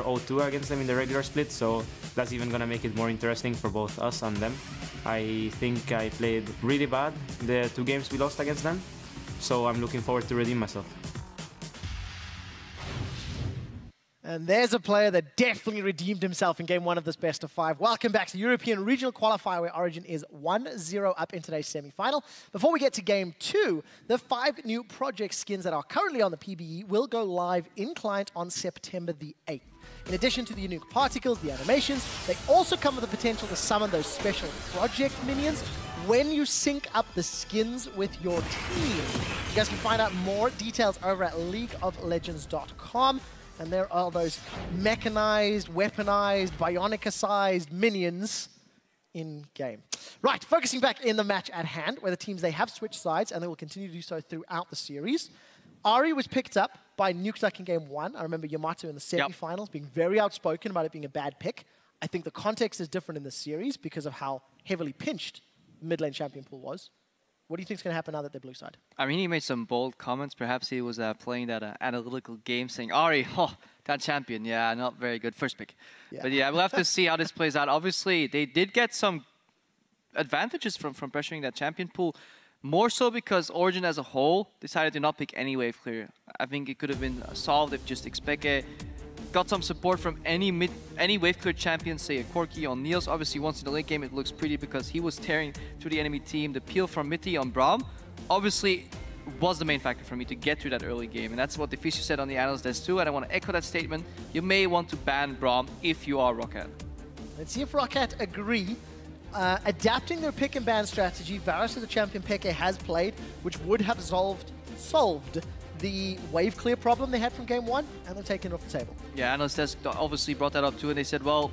0-2 against them in the regular split, so that's even gonna make it more interesting for both us and them. I think I played really bad the 2 games we lost against them, so I'm looking forward to redeem myself. And there's a player that definitely redeemed himself in Game 1 of this best of 5. Welcome back to European Regional Qualifier, where Origen is 1-0 up in today's semi-final. Before we get to Game 2, the 5 new project skins that are currently on the PBE will go live in client on September the 8th. In addition to the unique particles, the animations, they also come with the potential to summon those special project minions when you sync up the skins with your team. You guys can find out more details over at leagueoflegends.com. And there are those mechanized, weaponized, Bionica-sized minions in-game. Right, focusing back in the match at hand, where the teams, they have switched sides, and they will continue to do so throughout the series. Ari was picked up by Nukeduck in Game 1. I remember Yamato in the semi-finals being very outspoken about it being a bad pick. I think the context is different in this series because of how heavily pinched the mid lane champion pool was. What do you think is going to happen now that they're blue side? I mean, he made some bold comments. Perhaps he was playing that analytical game saying, Ari, oh, that champion, yeah, not very good. First pick. Yeah. But yeah, we'll have to see how this plays out. Obviously, they did get some advantages from pressuring that champion pool. More so because Origen as a whole decided to not pick any wave clear. I think it could have been solved if just Xpeke got some support from any wave clear champion, say a Corki on Niels. Obviously, once in the late game, it looks pretty because he was tearing through the enemy team. The peel from Mitty on Braum obviously was the main factor for me to get through that early game. And that's what the Fischer said on the analyst desk too. And I want to echo that statement. You may want to ban Braum if you are Roccat. Let's see if Roccat agree. Adapting their pick and ban strategy, Varus as a champion Peke has played, which would have solved the wave clear problem they had from Game 1, and they're taking it off the table. Yeah, analyst desk obviously brought that up too, and they said, well,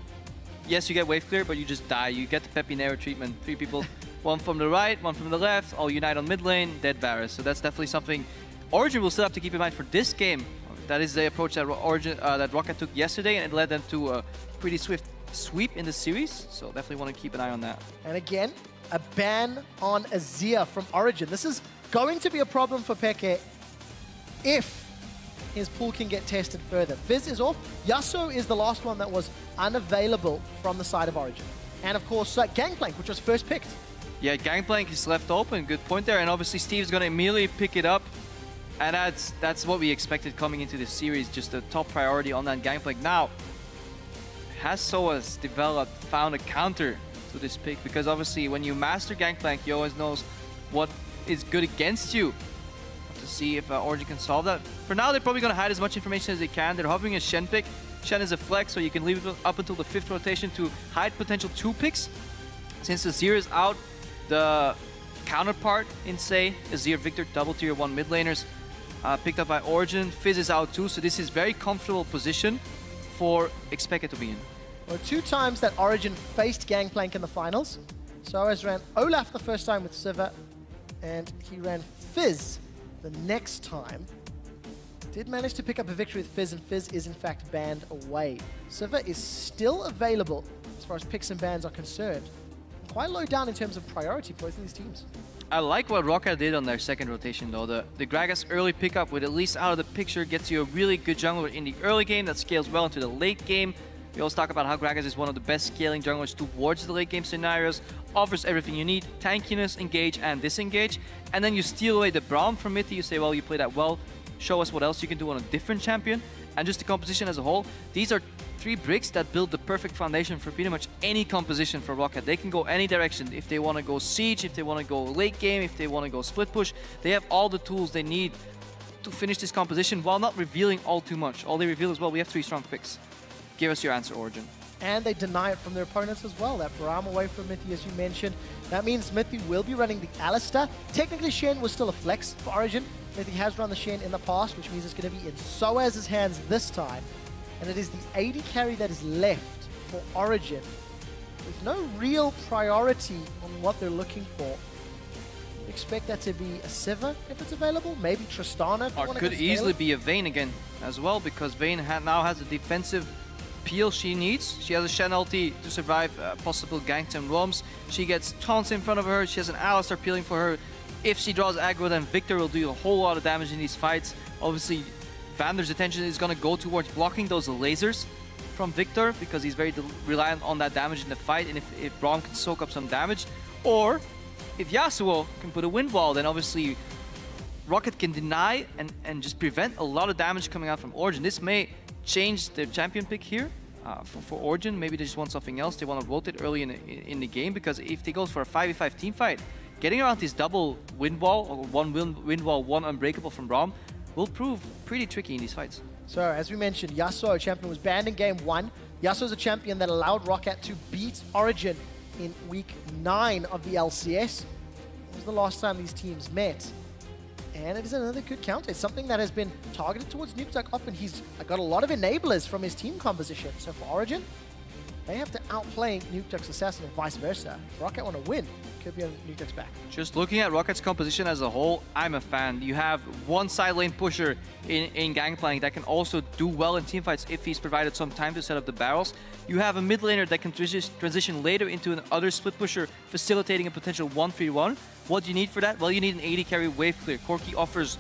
yes, you get wave clear, but you just die. You get the Pepinero treatment. 3 people, one from the right, one from the left, all unite on mid lane, dead Varus. So that's definitely something Origen will still have to keep in mind for this game. That is the approach that that Roccat took yesterday, and it led them to a pretty swift sweep in the series. So definitely want to keep an eye on that. And again, a ban on Azir from Origen. This is going to be a problem for Peke if his pool can get tested further. Fizz is off. Yasuo is the last one that was unavailable from the side of Origen. And of course, Gangplank, which was first picked. Yeah, Gangplank is left open. Good point there. And obviously, Steve's going to immediately pick it up. And that's what we expected coming into this series, just a top priority on that Gangplank. Now, has Soas developed, found a counter to this pick? Because obviously, when you master Gangplank, you always knows what is good against you. To see if Origen can solve that. For now, they're probably going to hide as much information as they can. They're hovering a Shen pick. Shen is a flex, so you can leave it up until the 5th rotation to hide potential 2 picks. Since Azir is out, the counterpart in, say, Azir Victor double tier 1 mid laners picked up by Origen. Fizz is out too, so this is very comfortable position for Xpeke to be in. Well, 2 times that Origen faced Gangplank in the finals. Soas ran Olaf the first time with Sivir, and he ran Fizz the next time. Did manage to pick up a victory with Fizz, and Fizz is in fact banned away. Sivir is still available as far as picks and bans are concerned. Quite low down in terms of priority for both of these teams. I like what Roccat did on their second rotation though. The Gragas early pickup with at least out of the picture gets you a really good jungler in the early game that scales well into the late game. We always talk about how Gragas is one of the best scaling junglers towards the late game scenarios. Offers everything you need, tankiness, engage, and disengage. And then you steal away the Braum from Mitty. You say, well, you play that well. Show us what else you can do on a different champion. And just the composition as a whole. These are 3 bricks that build the perfect foundation for pretty much any composition for Roccat. They can go any direction. If they want to go siege, if they want to go late game, if they want to go split push, they have all the tools they need to finish this composition while not revealing all too much. All they reveal is, well, we have 3 strong picks. Give us your answer, Origen. And they deny it from their opponents as well. That Braum away from Mithy, as you mentioned. That means Mithy will be running the Alistar. Technically, Shen was still a flex for Origen. Mithy has run the Shen in the past, which means it's going to be in Soaz's hands this time. And it is the AD carry that is left for Origen, with no real priority on what they're looking for. Expect that to be a Sivir if it's available, maybe Tristana. Or could easily be a Vayne again as well, because Vayne now has a defensive peel she needs. She has a Shen ulti to survive possible ganks and roams. She gets taunts in front of her. She has an Alistar peeling for her. If she draws aggro, then Victor will do a whole lot of damage in these fights. Obviously, Vander's attention is going to go towards blocking those lasers from Victor because he's very reliant on that damage in the fight, and if Braum can soak up some damage, or if Yasuo can put a wind wall, then obviously Roccat can deny and just prevent a lot of damage coming out from Origen. This may change their champion pick here for Origen. Maybe they just want something else. They want to rotate early in the game, because if they go for a 5v5 team fight, getting around this double wind wall, or one wind wall, one unbreakable from Braum, will prove pretty tricky in these fights. So, as we mentioned, Yasuo, champion, was banned in game 1. Yasuo is a champion that allowed Roccat to beat Origen in week 9 of the LCS. It was the last time these teams met. And it is another good counter. It's something that has been targeted towards Nukeduck often. He's got a lot of enablers from his team composition. So for Origen, they have to outplay Nukeduck's assassin and vice versa. If Roccat want to win, could be on Nukeduck's back. Just looking at Rocket's composition as a whole, I'm a fan. You have one side lane pusher in Gangplank that can also do well in teamfights if he's provided some time to set up the barrels. You have a mid laner that can transition later into another split pusher, facilitating a potential 1-3-1. What do you need for that? Well, you need an 80 carry wave clear. Corki offers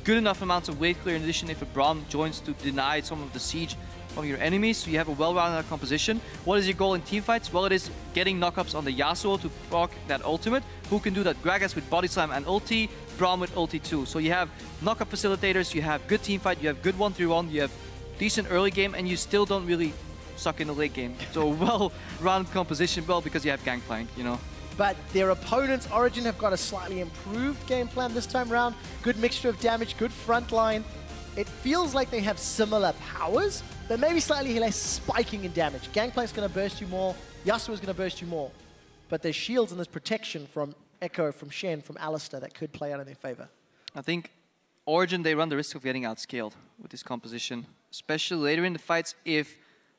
good enough amounts of wave clear in addition if a Braum joins to deny some of the siege from your enemies, so you have a well-rounded composition. What is your goal in teamfights? Well, it is getting knockups on the Yasuo to proc that ultimate. Who can do that? Gragas with body slam and ulti, Braum with ulti too. So you have knockup facilitators, you have good teamfight, you have good 1-3-1, you have decent early game, and you still don't really suck in the late game. So well-rounded composition, well, because you have Gangplank, you know. But their opponents, Origen, have got a slightly improved game plan this time around. Good mixture of damage, good front line. It feels like they have similar powers, but maybe slightly less spiking in damage. Gangplank's going to burst you more, Yasuo's going to burst you more. But there's shields and there's protection from Echo, from Shen, from Alistar that could play out in their favor. I think Origen, they run the risk of getting outscaled with this composition, especially later in the fights if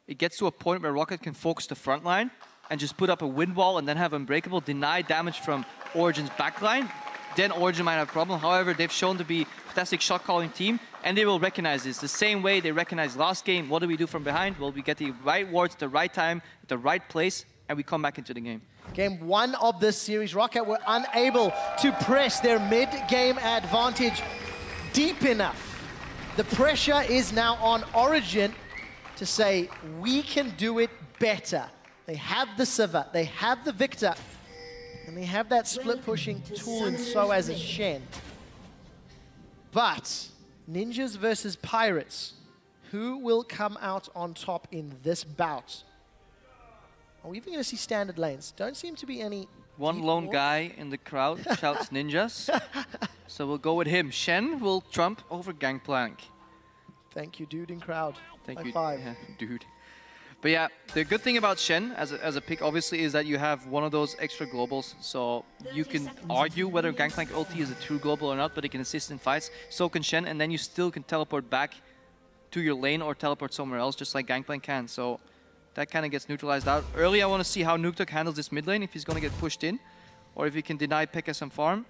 it gets to a point where Roccat can focus the front line and just put up a wind wall and then have Unbreakable deny damage from Origen's backline. Then Origen might have a problem. However, they've shown to be a fantastic shot calling team, and they will recognize this. The same way they recognized last game. What do we do from behind? Well, we get the right wards at the right time, at the right place, and we come back into the game. Game 1 of this series, Roccat were unable to press their mid-game advantage deep enough. The pressure is now on Origen to say, we can do it better. They have the Sivir, they have the Victor, and they have that split-pushing tool, and so as a Shen. But Ninjas versus Pirates, who will come out on top in this bout? Are we even going to see standard lanes? Don't seem to be any... One lone guy in the crowd shouts Ninjas, so we'll go with him. Shen will trump over Gangplank. Thank you, dude in crowd. Thank High you, five. yeah, dude. But yeah, the good thing about Shen as a pick, obviously, is that you have one of those extra globals. So you can argue whether Gangplank ulti is a true global or not, but it can assist in fights. So can Shen, and then you still can teleport back to your lane or teleport somewhere else, just like Gangplank can. So that kind of gets neutralized out. Early, I want to see how Nukeduck handles this mid lane, if he's going to get pushed in, or if he can deny Pekka some farm.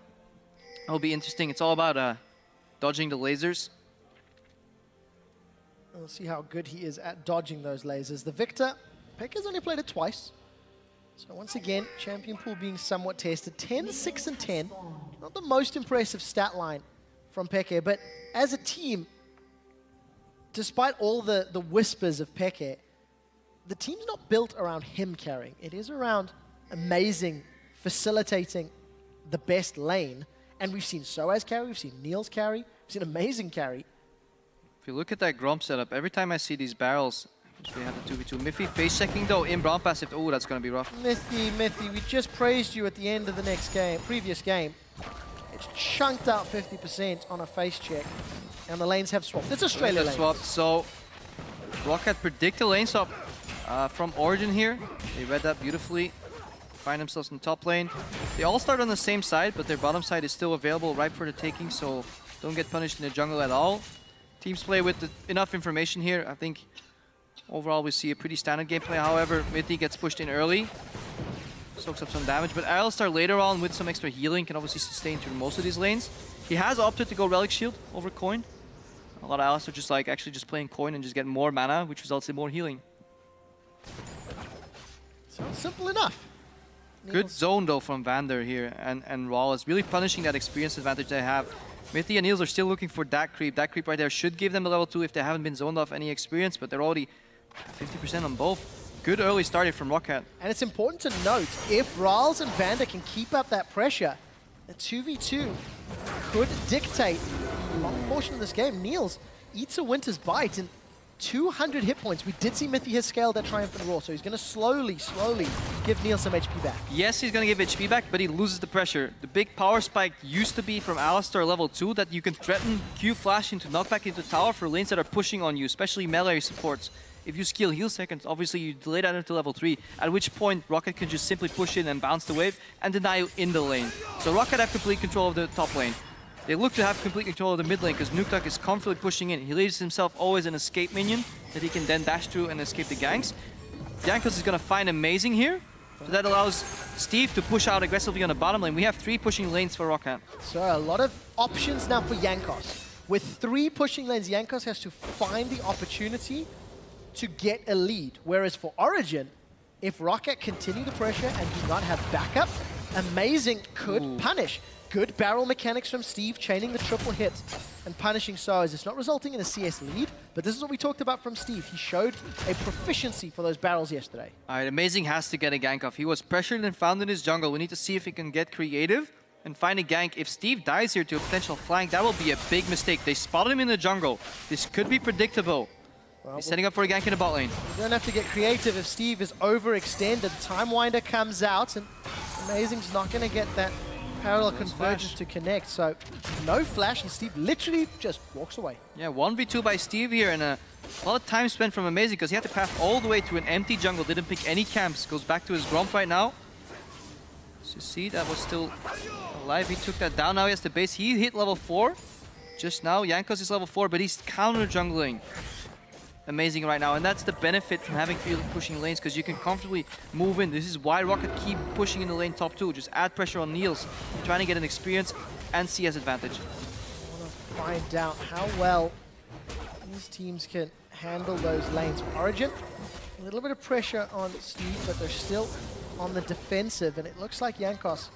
It'll be interesting. It's all about dodging the lasers. We'll see how good he is at dodging those lasers. The Victor, Pekka's only played it twice. So once again, champion pool being somewhat tested. 10, 6, and 10. Not the most impressive stat line from Pekka, but as a team, despite all the whispers of Pekka, the team's not built around him carrying. It is around amazing, facilitating the best lane. And we've seen Soaz carry, we've seen Niels carry, we've seen amazing carry. If you look at that Gromp setup, every time I see these barrels, we have the 2v2. Miffy face checking though in Braum passive. Oh, that's going to be rough. Miffy, we just praised you at the end of the previous game. It's chunked out 50% on a face check, and the lanes have swapped. It's Australia lane. Swapped, so Roccat predict a lane swap from Origen here. They read that beautifully. Find themselves in the top lane. They all start on the same side, but their bottom side is still available right for the taking, so don't get punished in the jungle at all. Teams play with enough information here. I think overall we see a pretty standard gameplay. However, Mithy gets pushed in early, soaks up some damage, but Alistar later on with some extra healing can obviously sustain through most of these lanes. He has opted to go Relic Shield over Coin. A lot of Alistar just like actually just playing Coin and just getting more mana, which results in more healing. Sounds simple enough. Good zone though from Vander here, and Raw is really punishing that experience advantage they have. Mithy and Niels are still looking for that creep. That creep right there should give them a level 2 if they haven't been zoned off any experience, but they're already 50% on both. Good early start here from Roccat. And it's important to note, if Rals and Vander can keep up that pressure, the 2v2 could dictate a long portion of this game. Niels eats a Winter's Bite and 200 hit points. We did see Mithy has scaled that Triumphant Roar, so he's going to slowly give Niels some HP back. Yes, he's going to give HP back, but he loses the pressure. The big power spike used to be from Alistar level 2 that you can threaten Q flash into knockback into tower for lanes that are pushing on you, especially melee supports. If you skill heal seconds, obviously you delay that into level 3, at which point Roccat can just simply push in and bounce the wave and deny you in the lane. So Roccat have complete control of the top lane. They look to have complete control of the mid lane because Nukeduck is comfortably pushing in. He leaves himself always an escape minion that he can then dash through and escape the ganks. Jankos is going to find Amazing here. So that allows Steve to push out aggressively on the bottom lane. We have 3 pushing lanes for Roccat. So a lot of options now for Jankos. With 3 pushing lanes, Jankos has to find the opportunity to get a lead. Whereas for Origen, if Roccat continue the pressure and do not have backup, Amazing could punish. Good barrel mechanics from Steve, chaining the triple hit and punishing Soas. It's not resulting in a CS lead, but this is what we talked about from Steve. He showed a proficiency for those barrels yesterday. All right, Amazing has to get a gank off. He was pressured and found in his jungle. We need to see if he can get creative and find a gank. If Steve dies here to a potential flank, that will be a big mistake. They spotted him in the jungle. This could be predictable. Well, he's setting up for a gank in the bot lane. You don't have to get creative if Steve is overextended. Time Winder comes out, and Amazing's not going to get that parallel convergence to connect. So no flash, and Steve literally just walks away. Yeah, 1v2 by Steve here, and a lot of time spent from Amazing because he had to path all the way to an empty jungle. Didn't pick any camps. Goes back to his Gromp right now. So see, that was still alive. He took that down. Now he has the base. He hit level 4 just now. Jankos is level 4, but he's counter jungling Amazing right now, and that's the benefit from having field pushing lanes, because you can comfortably move in. This is why Roccat keep pushing in the lane top 2. Just add pressure on Niels, trying to get an experience and CS advantage. I want to find out how well these teams can handle those lanes. For Origen, a little bit of pressure on Steve, but they're still on the defensive, and it looks like Jankos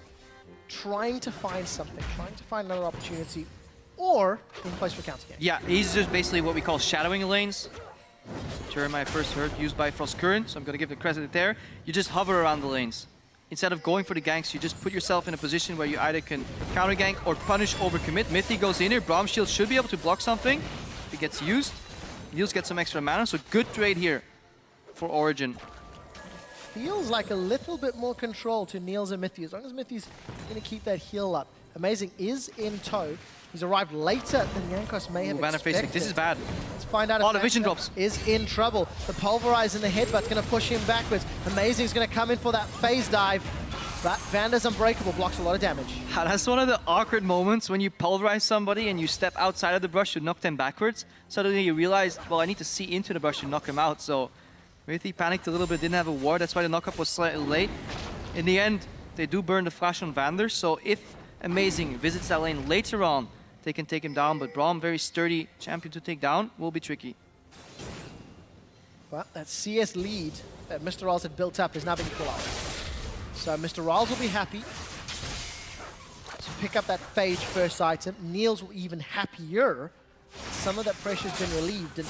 trying to find something, trying to find another opportunity, or in place for counter game. Yeah, he's just basically what we call shadowing lanes. Term I first heard used by Frost Current, so I'm going to give the credit there. You just hover around the lanes. Instead of going for the ganks, you just put yourself in a position where you either can counter gank or punish overcommit. Mithy goes in here. Braum Shield should be able to block something if it gets used. Niels gets some extra mana, so good trade here for Origen. Feels like a little bit more control to Niels and Mithy, as long as Mithy's going to keep that heal up. Amazing is in tow. He's arrived later than Jankos may have expected. This is bad. Let's find out if the vision drops is in trouble. The Pulverize in the headbutt's going to push him backwards. Amazing's going to come in for that phase dive, but Vander's Unbreakable blocks a lot of damage. That's one of the awkward moments when you pulverize somebody and you step outside of the brush to knock them backwards. Suddenly you realize, well, I need to see into the brush to knock him out. So Mithy panicked a little bit, didn't have a ward. That's why the knockup was slightly late. In the end, they do burn the flash on Vander. So if Amazing visits that lane later on, they can take him down, but Braum, very sturdy champion to take down, will be tricky. Well, that CS lead that Mr. Rals had built up is now being pulled out. So Mr. Rals will be happy to pick up that Phage first item. Niels will be even happier. Some of that pressure's been relieved. And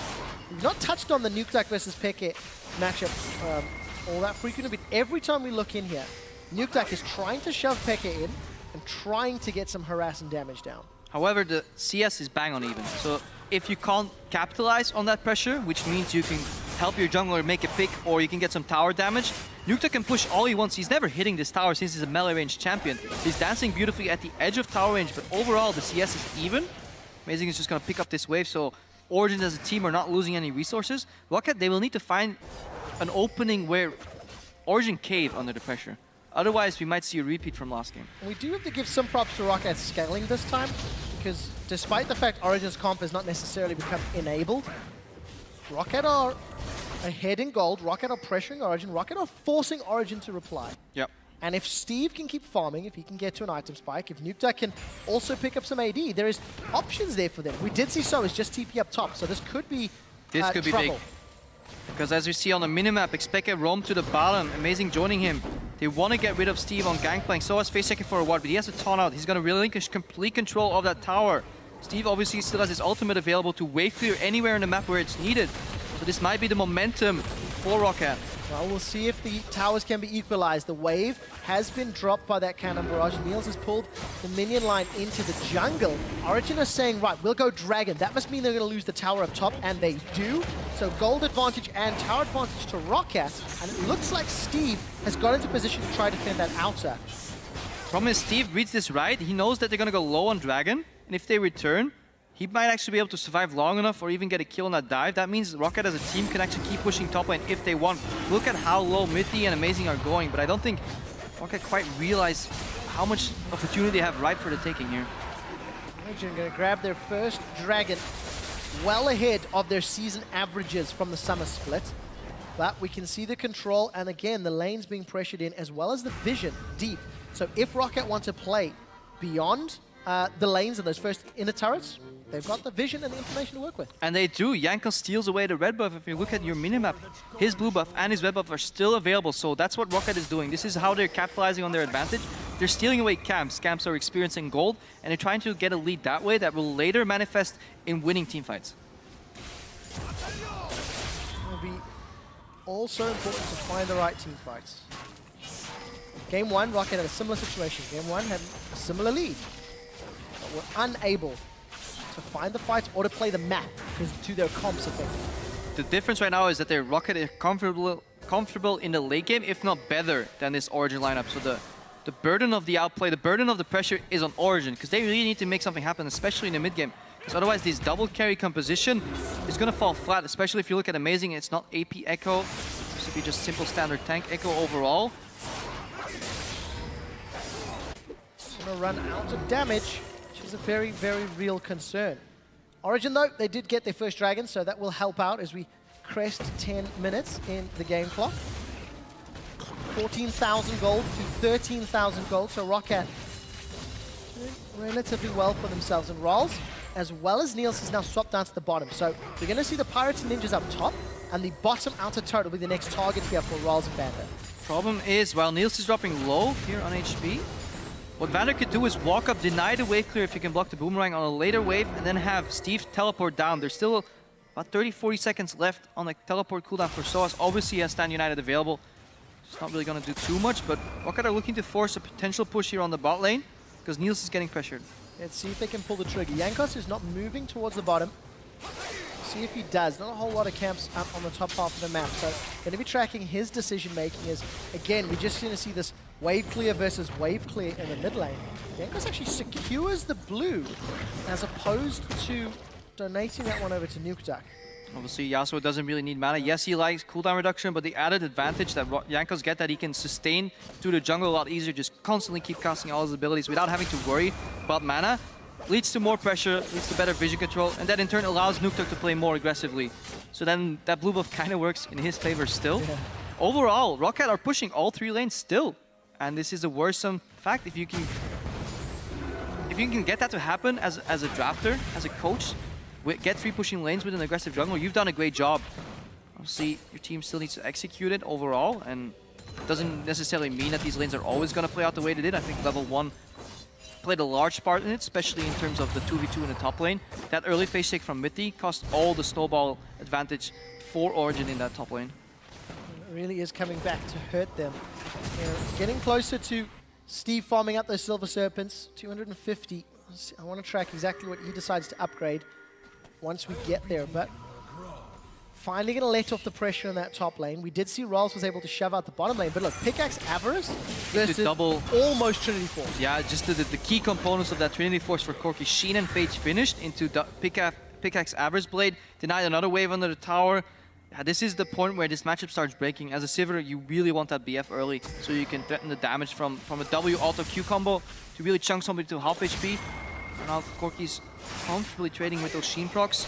we've not touched on the Nukeduck versus Peke matchup all that frequently, but every time we look in here, Nukeduck is trying to shove Peke in and trying to get some harass and damage down. However, the CS is bang on even. So if you can't capitalize on that pressure, which means you can help your jungler make a pick or you can get some tower damage, Nukeduck can push all he wants. He's never hitting this tower since he's a melee range champion. He's dancing beautifully at the edge of tower range, but overall the CS is even. Amazing is just going to pick up this wave, so Origen as a team are not losing any resources. Roccat, they will need to find an opening where Origen cave under the pressure. Otherwise, we might see a repeat from last game. We do have to give some props to Roccat scaling this time, because despite the fact Origen's comp has not necessarily become enabled, Roccat are ahead in gold, Roccat are pressuring Origen, Roccat are forcing Origen to reply. Yep. And if Steve can keep farming, if he can get to an item spike, if Nukeduck can also pick up some AD, there is options there for them. We did see Soas just TP up top, so this could be trouble. Big. Because as we see on the minimap, Expeke roam to the bottom, Amazing joining him. They want to get rid of Steve on Gangplank. Soas face checking for a ward, but he has to taunt out. He's going to relinquish complete control of that tower. Steve obviously still has his ultimate available to wave clear anywhere in the map where it's needed. So this might be the momentum for Roccat. Well, we'll see if the towers can be equalized. The wave has been dropped by that cannon barrage. Niels has pulled the minion line into the jungle. Origen is saying, right, we'll go Dragon. That must mean they're going to lose the tower up top, and they do. So gold advantage and tower advantage to Roccat, and it looks like Steve has got into position to try to defend that outer. Problem is, Steve reads this right. He knows that they're going to go low on Dragon, and if they return, he might actually be able to survive long enough or even get a kill on that dive. That means Roccat as a team can actually keep pushing top lane if they want. Look at how low Mithy and Amazing are going, but I don't think Roccat quite realize how much opportunity they have right for the taking here. Origen going to grab their first Dragon well ahead of their season averages from the summer split. But we can see the control, and again, the lanes being pressured in as well as the vision deep. So if Roccat want to play beyond the lanes and those first inner turrets, they've got the vision and the information to work with. And they do. Jankos steals away the red buff. If you look at your minimap, his blue buff and his red buff are still available. So that's what Roccat is doing. This is how they're capitalizing on their advantage. They're stealing away camps. Camps are experiencing gold, and they're trying to get a lead that way that will later manifest in winning teamfights. It will be also important to find the right teamfights. Game 1, Roccat had a similar situation. Game 1 had a similar lead, but were unable to find the fights or to play the map because to their comps effectively. The difference right now is that their Roccat is comfortable in the late game, if not better than this Origen lineup. So the burden of the outplay, the burden of the pressure is on Origen, because they really need to make something happen, especially in the mid game. Because otherwise this double carry composition is going to fall flat, especially if you look at Amazing. It's not AP Echo, it's to be just simple standard tank Echo overall. Going to run out of damage, which is a very, very real concern. Origen, though, they did get their first Dragon, so that will help out as we crest 10 minutes in the game clock. 14,000 gold to 13,000 gold, so Roccat doing relatively well for themselves. And Rolls, as well as Niels, is now swapped down to the bottom. So we're going to see the Pirates and Ninjas up top, and the bottom outer turret will be the next target here for Rolls and Vander. Problem is, while Niels is dropping low here on HP, what Vander could do is walk up, deny the wave clear if he can block the boomerang on a later wave, and then have Steve teleport down. There's still about 30-40 seconds left on the teleport cooldown for Soas. Obviously, he has Stand United available. It's not really going to do too much, but Roccat are looking to force a potential push here on the bot lane, because Niels is getting pressured. Let's see if they can pull the trigger. Jankos is not moving towards the bottom. See if he does. Not a whole lot of camps up on the top half of the map. So going to be tracking his decision making as, again, we're just going to see this wave clear versus wave clear in the mid lane. Jankos actually secures the blue as opposed to donating that one over to Nukeduck. Obviously, Yasuo doesn't really need mana. Yes, he likes cooldown reduction, but the added advantage that Jankos get, that he can sustain through the jungle a lot easier, just constantly keep casting all his abilities without having to worry about mana, leads to more pressure, leads to better vision control, and that in turn allows Nukeduck to play more aggressively. So then that blue buff kind of works in his favor still. Yeah. Overall, Roccat are pushing all 3 lanes still, and this is a worrisome fact. If you can get that to happen as a drafter, as a coach, get 3 pushing lanes with an aggressive jungle, you've done a great job. Obviously, your team still needs to execute it overall, and it doesn't necessarily mean that these lanes are always going to play out the way they did. I think level 1 played a large part in it, especially in terms of the 2v2 in the top lane. That early phase shake from Mithy cost all the snowball advantage for Origen in that top lane. It really is coming back to hurt them. They're getting closer to Steve farming up those Silver Serpents, 250. I want to track exactly what he decides to upgrade once we get there, but finally going to let off the pressure in that top lane. We did see Rolls was able to shove out the bottom lane, but look, Pickaxe Avarice versus double almost Trinity Force. Yeah, just the key components of that Trinity Force for Corki. Sheen and Phage finished into Pickaxe Avarice Blade, denied another wave under the tower. Yeah, this is the point where this matchup starts breaking. As a Sivir, you really want that BF early, so you can threaten the damage from a W auto Q combo to really chunk somebody to half HP. And now Corki's comfortably trading with those Sheen procs.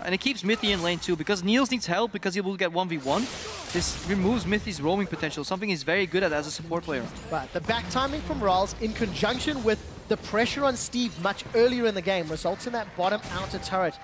And it keeps Mithy in lane too, because Niels needs help, because he will get 1v1. This removes Mithy's roaming potential, something he's very good at as a support player. But the back timing from Rolls, in conjunction with the pressure on Steve much earlier in the game, results in that bottom outer turret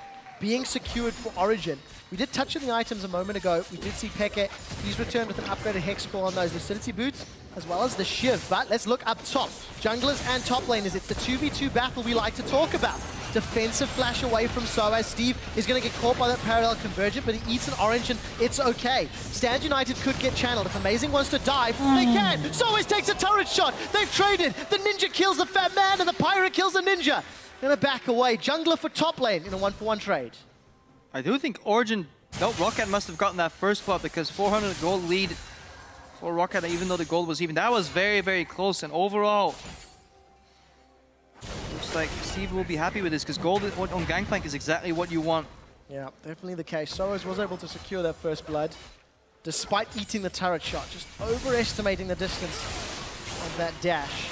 being secured for Origen. We did touch on the items a moment ago. We did see Peke. He's returned with an upgraded Hex Core on those Lucidity Boots, as well as the Shiv. But let's look up top. Junglers and top laners. It's the 2v2 battle we like to talk about. Defensive flash away from Soaz. Steve is going to get caught by that parallel convergent, but he eats an Origen. It's okay. Stand United could get channeled. If Amazing wants to dive, they can. Soaz takes a turret shot. They've traded. The Ninja kills the Fat Man, and the Pirate kills the Ninja. Gonna back away. Jungler for top lane in a 1-for-1 trade. I do think Origen, no, Roccat must have gotten that first spot because 400 gold lead for Roccat, even though the gold was even. That was very, very close, and overall, looks like Steve will be happy with this because gold on Gangplank is exactly what you want. Yeah, definitely the case. Soaz was able to secure that first blood, despite eating the turret shot, just overestimating the distance of that dash.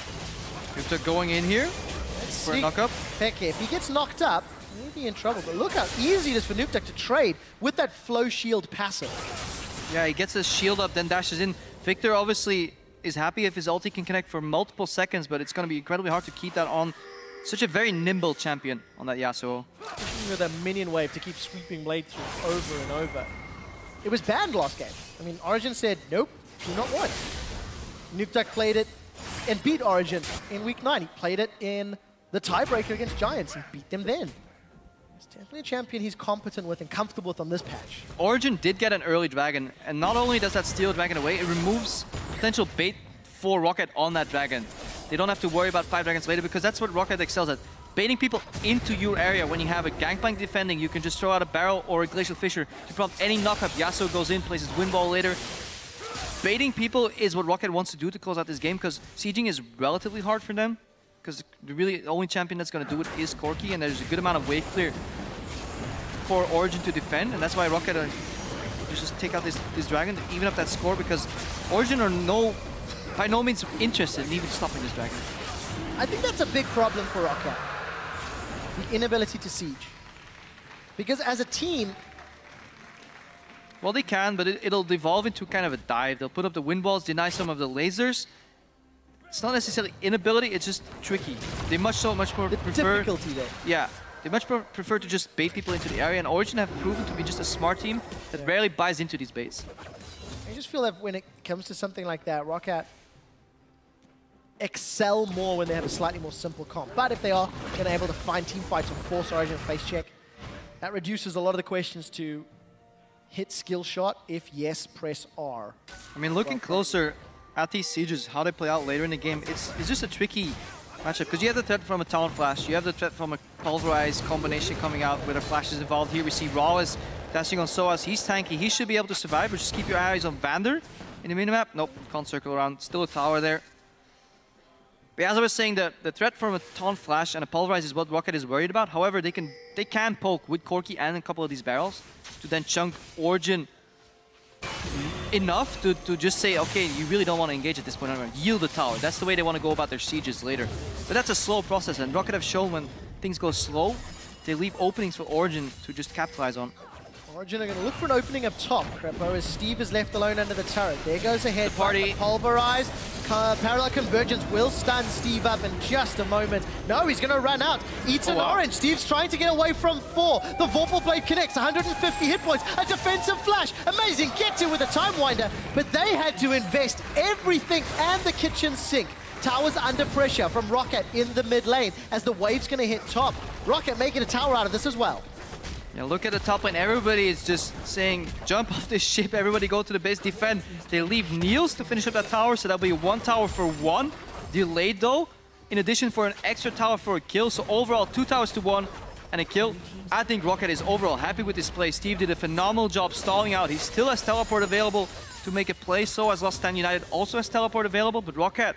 After going in here for a knock-up. Heck, if he gets knocked up, he'll be in trouble. But look how easy it is for Nukeduck to trade with that flow shield passive. Yeah, he gets his shield up, then dashes in. Victor obviously is happy if his ulti can connect for multiple seconds, but it's going to be incredibly hard to keep that on. Such a very nimble champion on that Yasuo. With a minion wave to keep sweeping blade through over and over. It was banned last game. I mean, Origen said, nope, do not want. Nukeduck played it and beat Origen in week 9. He played it in the tiebreaker against Giants and beat them then. He's definitely a champion he's competent with and comfortable with on this patch. Origen did get an early dragon, and not only does that steal a dragon away, it removes potential bait for Roccat on that dragon. They don't have to worry about 5 dragons later because that's what Roccat excels at. Baiting people into your area. When you have a Gangplank defending, you can just throw out a barrel or a Glacial Fissure to prompt any knock-up. Yasuo goes in, places Windball later. Baiting people is what Roccat wants to do to close out this game because sieging is relatively hard for them because the only champion that's going to do it is Corki, and there's a good amount of wave clear for Origen to defend, and that's why Roccat just take out this dragon to even up that score because Origen are by no means interested in even stopping this dragon. I think that's a big problem for Roccat. The inability to siege. Because as a team... Well, they can, but it'll devolve into kind of a dive. They'll put up the wind balls, deny some of the lasers. It's not necessarily inability, it's just tricky. They much more prefer... difficulty there. Yeah. They much prefer to just bait people into the area, and Origen have proven to be just a smart team that rarely buys into these baits. I just feel that when it comes to something like that, Roccat excel more when they have a slightly more simple comp. But if they are then able to find team fights or force Origen face check, that reduces a lot of the questions to hit skill shot. If yes, press R. I mean, looking closer at these sieges, how they play out later in the game, it's just a tricky matchup because you have the threat from a Talon Flash, you have the threat from a Pulverize combination coming out where the Flash is involved. Here we see Rawless dashing on Soaz. He's tanky, he should be able to survive, but just keep your eyes on Vander in the minimap. Nope, can't circle around. Still a tower there. But as I was saying, the threat from a Taunt Flash and a Pulverize is what Roccat is worried about. However, they can poke with Corki and a couple of these barrels to then chunk Origen enough to just say, okay, you really don't want to engage at this point. I'm going to yield the tower. That's the way they want to go about their sieges later. But that's a slow process, and Roccat have shown when things go slow, they leave openings for Origen to just capitalize on. Origen are going to look for an opening up top, Crepo, as Steve is left alone under the turret. There goes ahead. The party. Pulverized. Parallel Convergence will stun Steve up in just a moment. No, he's going to run out. Eats an orange. Steve's trying to get away from 4. The Vorpal Blade connects. 150 hit points. A defensive flash. Amazing. Get to with a Time Winder. But they had to invest everything and the kitchen sink. Towers under pressure from Roccat in the mid lane as the wave's going to hit top. Roccat making a tower out of this as well. Yeah, look at the top lane. Everybody is just saying, jump off this ship. Everybody go to the base, defend. They leave Niels to finish up that tower, so that'll be 1 tower for 1. Delayed though, in addition for an extra tower for a kill. So overall, 2 towers to 1 and a kill. I think Roccat is overall happy with this play. Steve did a phenomenal job stalling out. He still has teleport available to make a play. So as Lost Stand United also has teleport available, but Roccat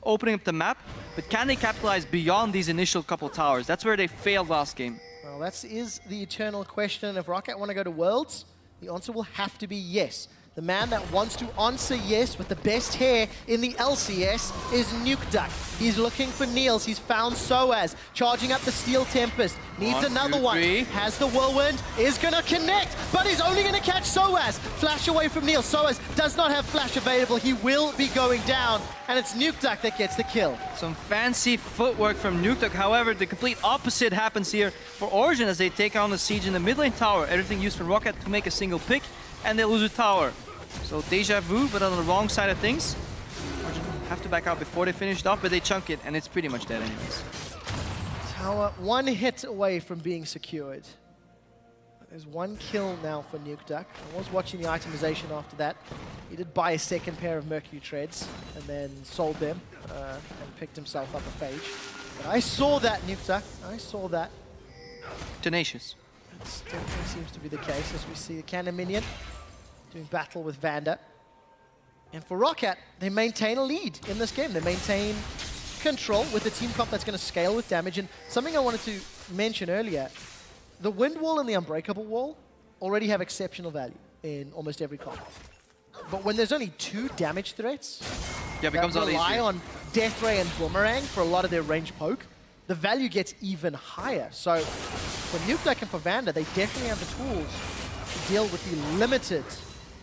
opening up the map. But can they capitalize beyond these initial couple towers? That's where they failed last game. Well, that is the eternal question. If Roccat want to go to Worlds, the answer will have to be yes. The man that wants to answer yes with the best hair in the LCS is Nukeduck. He's looking for Niels. He's found Soaz. Charging up the Steel Tempest. Needs another one. Has the Whirlwind. Is going to connect, but he's only going to catch Soaz. Flash away from Niels. Soaz does not have Flash available. He will be going down, and it's Nukeduck that gets the kill. Some fancy footwork from Nukeduck. However, the complete opposite happens here for Origen as they take on the siege in the mid lane tower. Everything used from Roccat to make a single pick, and they lose a tower. So deja vu, but on the wrong side of things. Origen have to back out before they finish it off, but they chunk it, and it's pretty much dead anyways. Tower one hit away from being secured. There's one kill now for Nukeduck. I was watching the itemization after that. He did buy a second pair of Mercury Treads and then sold them and picked himself up a Phage. But I saw that, Nukeduck. I saw that. Tenacious. That definitely seems to be the case as we see the Cannon Minion doing battle with Vanda. And for Roccat, they maintain a lead in this game. They maintain control with the team comp that's going to scale with damage. And something I wanted to mention earlier, the Wind Wall and the Unbreakable Wall already have exceptional value in almost every comp. But when there's only 2 damage threats it becomes that a lot rely easier. on Death Ray and Boomerang for a lot of their range poke, the value gets even higher. So for Nukeduck and for Vanda, they definitely have the tools to deal with the limited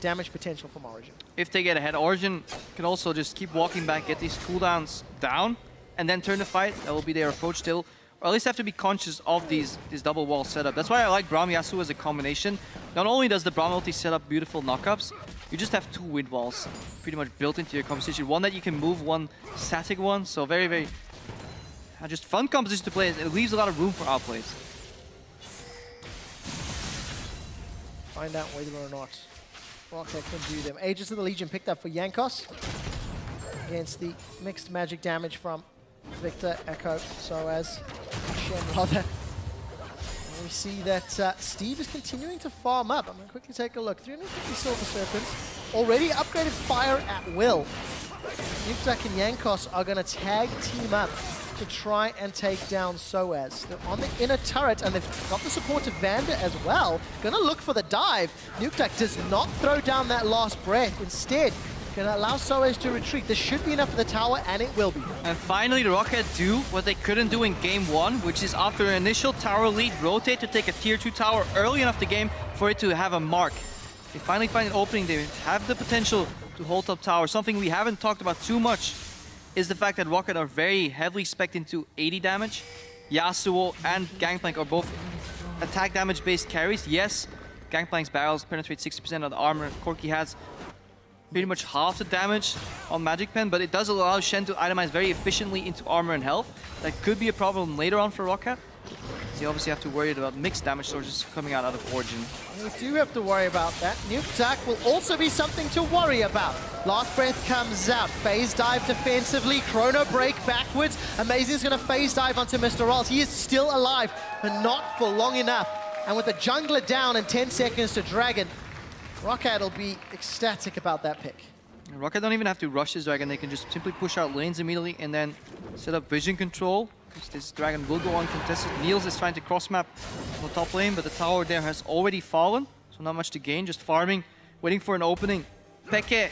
damage potential from Origen. If they get ahead, Origen can also just keep walking back, get these cooldowns down, and then turn the fight. That will be their approach still. Or at least have to be conscious of this double wall setup. That's why I like Braum Yasuo as a combination. Not only does the Braum ulti set up beautiful knockups, you just have 2 wind walls pretty much built into your composition. One that you can move, one static one. So very, very just fun composition to play. It leaves a lot of room for outplays. Find out whether or not Roccat can do them. Aegis of the Legion picked up for Jankos against the mixed magic damage from Victor, Echo, Soaz, Shen rather. And we see that Steve is continuing to farm up. I'm going to quickly take a look. 350 Silver Serpents. Already upgraded fire at will. Nukeduck and Jankos are going to tag team up to try and take down Soaz. They're on the inner turret and they've got the support of Vanda as well. Going to look for the dive. Nukeduck does not throw down that last breath. Instead, going to allow Soaz to retreat. This should be enough for the tower, and it will be. And finally, the Roccat do what they couldn't do in game 1, which is after an initial tower lead, rotate to take a tier 2 tower early enough the game for it to have a mark. They finally find an opening. They have the potential to hold up tower. Something we haven't talked about too much is the fact that Roccat are very heavily spec'd into 80 damage. Yasuo and Gangplank are both attack damage based carries. Yes, Gangplank's barrels penetrate 60% of the armor. Corki has pretty much half the damage on Magic Pen, but it does allow Shen to itemize very efficiently into armor and health. That could be a problem later on for Roccat. So you obviously have to worry about mixed damage sources coming out of Origen. We do have to worry about that. Nukeduck will also be something to worry about. Last breath comes out. Phase dive defensively. Chrono break backwards. Amazing's going to phase dive onto Mr. Rolls. He is still alive, but not for long enough. And with the jungler down and 10 seconds to Dragon, Roccat will be ecstatic about that pick. Roccat don't even have to rush this Dragon. They can just simply push out lanes immediately and then set up vision control. This Dragon will go uncontested. Niels is trying to cross-map on the top lane, but the tower there has already fallen, so not much to gain. Just farming, waiting for an opening. Peke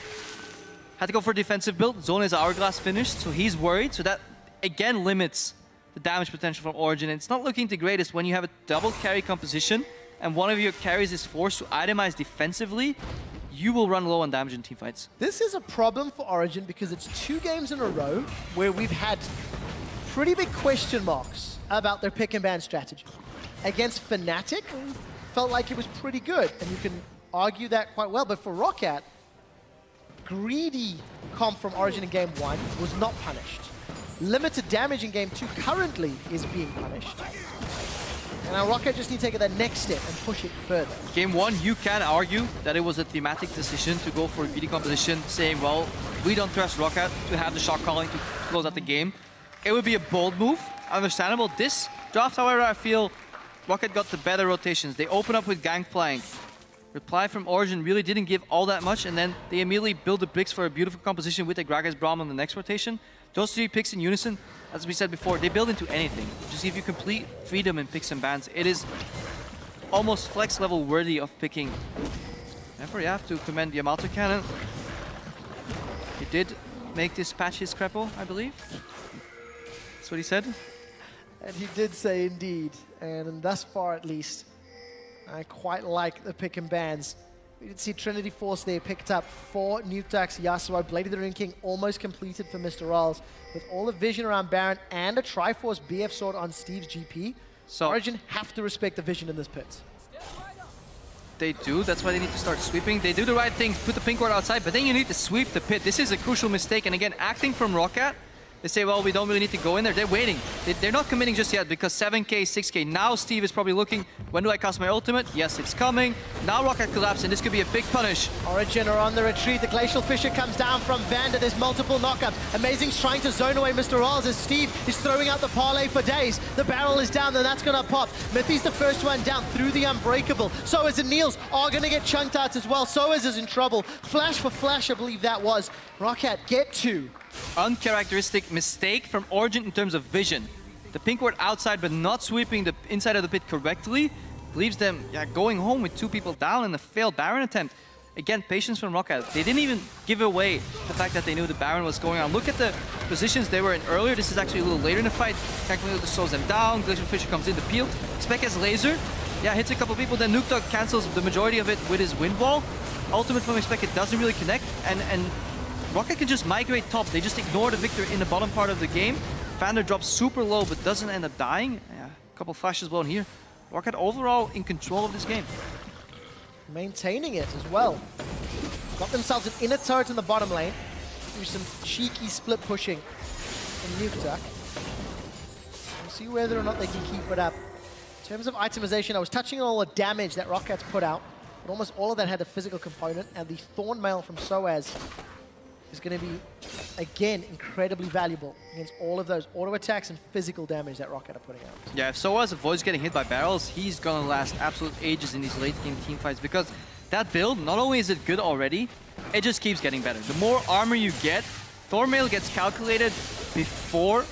had to go for a defensive build. Zone is Hourglass finished, so he's worried. So that, again, limits the damage potential from Origen. It's not looking the greatest when you have a double carry composition and one of your carries is forced to itemize defensively. You will run low on damage in teamfights. This is a problem for Origen because it's 2 games in a row where we've had pretty big question marks about their pick and ban strategy. Against Fnatic, felt like it was pretty good, and you can argue that quite well. But for Roccat, greedy comp from Origen in game 1 was not punished. Limited damage in game 2 currently is being punished. And now Roccat just need to take that next step and push it further. Game 1, you can argue that it was a thematic decision to go for a greedy composition, saying, well, we don't trust Roccat to have the shot calling to close out the game. It would be a bold move, understandable. This draft, however, I feel Roccat got the better rotations. They open up with Gangplank. Reply from Origen really didn't give all that much, and then they immediately build the bricks for a beautiful composition with the Gragas Braum on the next rotation. Those 3 picks in unison, as we said before, they build into anything. Just give you complete freedom in picks and bans. It is almost flex level worthy of picking. Therefore, you have to commend Yamato Cannon. He did make this patch his crapple, I believe. That's what he said. And he did say indeed, and thus far at least, I quite like the pick and bans. We did see Trinity Force there picked up for Nukeduck's Yasuo. Blade of the Rune King almost completed for Mr. Rolls. With all the vision around Baron and a Triforce BF sword on Steve's GP, so Origen have to respect the vision in this pit. They do, that's why they need to start sweeping. They do the right thing, put the pink ward outside, but then you need to sweep the pit. This is a crucial mistake, and again, acting from Roccat, They say, well, we don't really need to go in there. They're waiting. They're not committing just yet because 7k, 6k. Now Steve is probably looking, when do I cast my ultimate? Yes, it's coming. Now Roccat collapses, and this could be a big punish. Origen are on the retreat. The Glacial Fissure comes down from Vander. There's multiple knockups. Amazing's trying to zone away Mr. Rolls as Steve is throwing out the parlay for days. The barrel is down, and that's going to pop. Mithy's the first one down through the Unbreakable. Soaz and Niels are going to get chunked out as well. Soaz is in trouble. Flash for Flash, I believe that was. Roccat get 2. Uncharacteristic mistake from Origen in terms of vision. The pink ward outside but not sweeping the inside of the pit correctly leaves them going home with 2 people down in a failed Baron attempt. Again, patience from Roccat. They didn't even give away the fact that they knew the Baron was going on. Look at the positions they were in earlier. This is actually a little later in the fight. Kankling slows them down. Glacial Fissure comes in the peel. Spec has laser. Yeah, hits a couple people. Then Nukdog cancels the majority of it with his wind wall. Ultimate from Spec, it doesn't really connect. And Roccat can just migrate top. They just ignore the Victor in the bottom part of the game. Vander drops super low but doesn't end up dying. Yeah, a couple flashes blown here. Roccat overall in control of this game. Maintaining it as well. Got themselves an inner turret in the bottom lane. Do some cheeky split pushing from Nukta. We'll see whether or not they can keep it up. In terms of itemization, I was touching on all the damage that Rockat's put out, but almost all of that had a physical component, and the Thorn Mail from Soaz is going to be, again, incredibly valuable against all of those auto attacks and physical damage that Roccat are putting out. Yeah, if Soaz avoids getting hit by barrels, he's going to last absolute ages in these late game team fights because that build, not only is it good already, it just keeps getting better. The more armor you get, Thornmail gets calculated before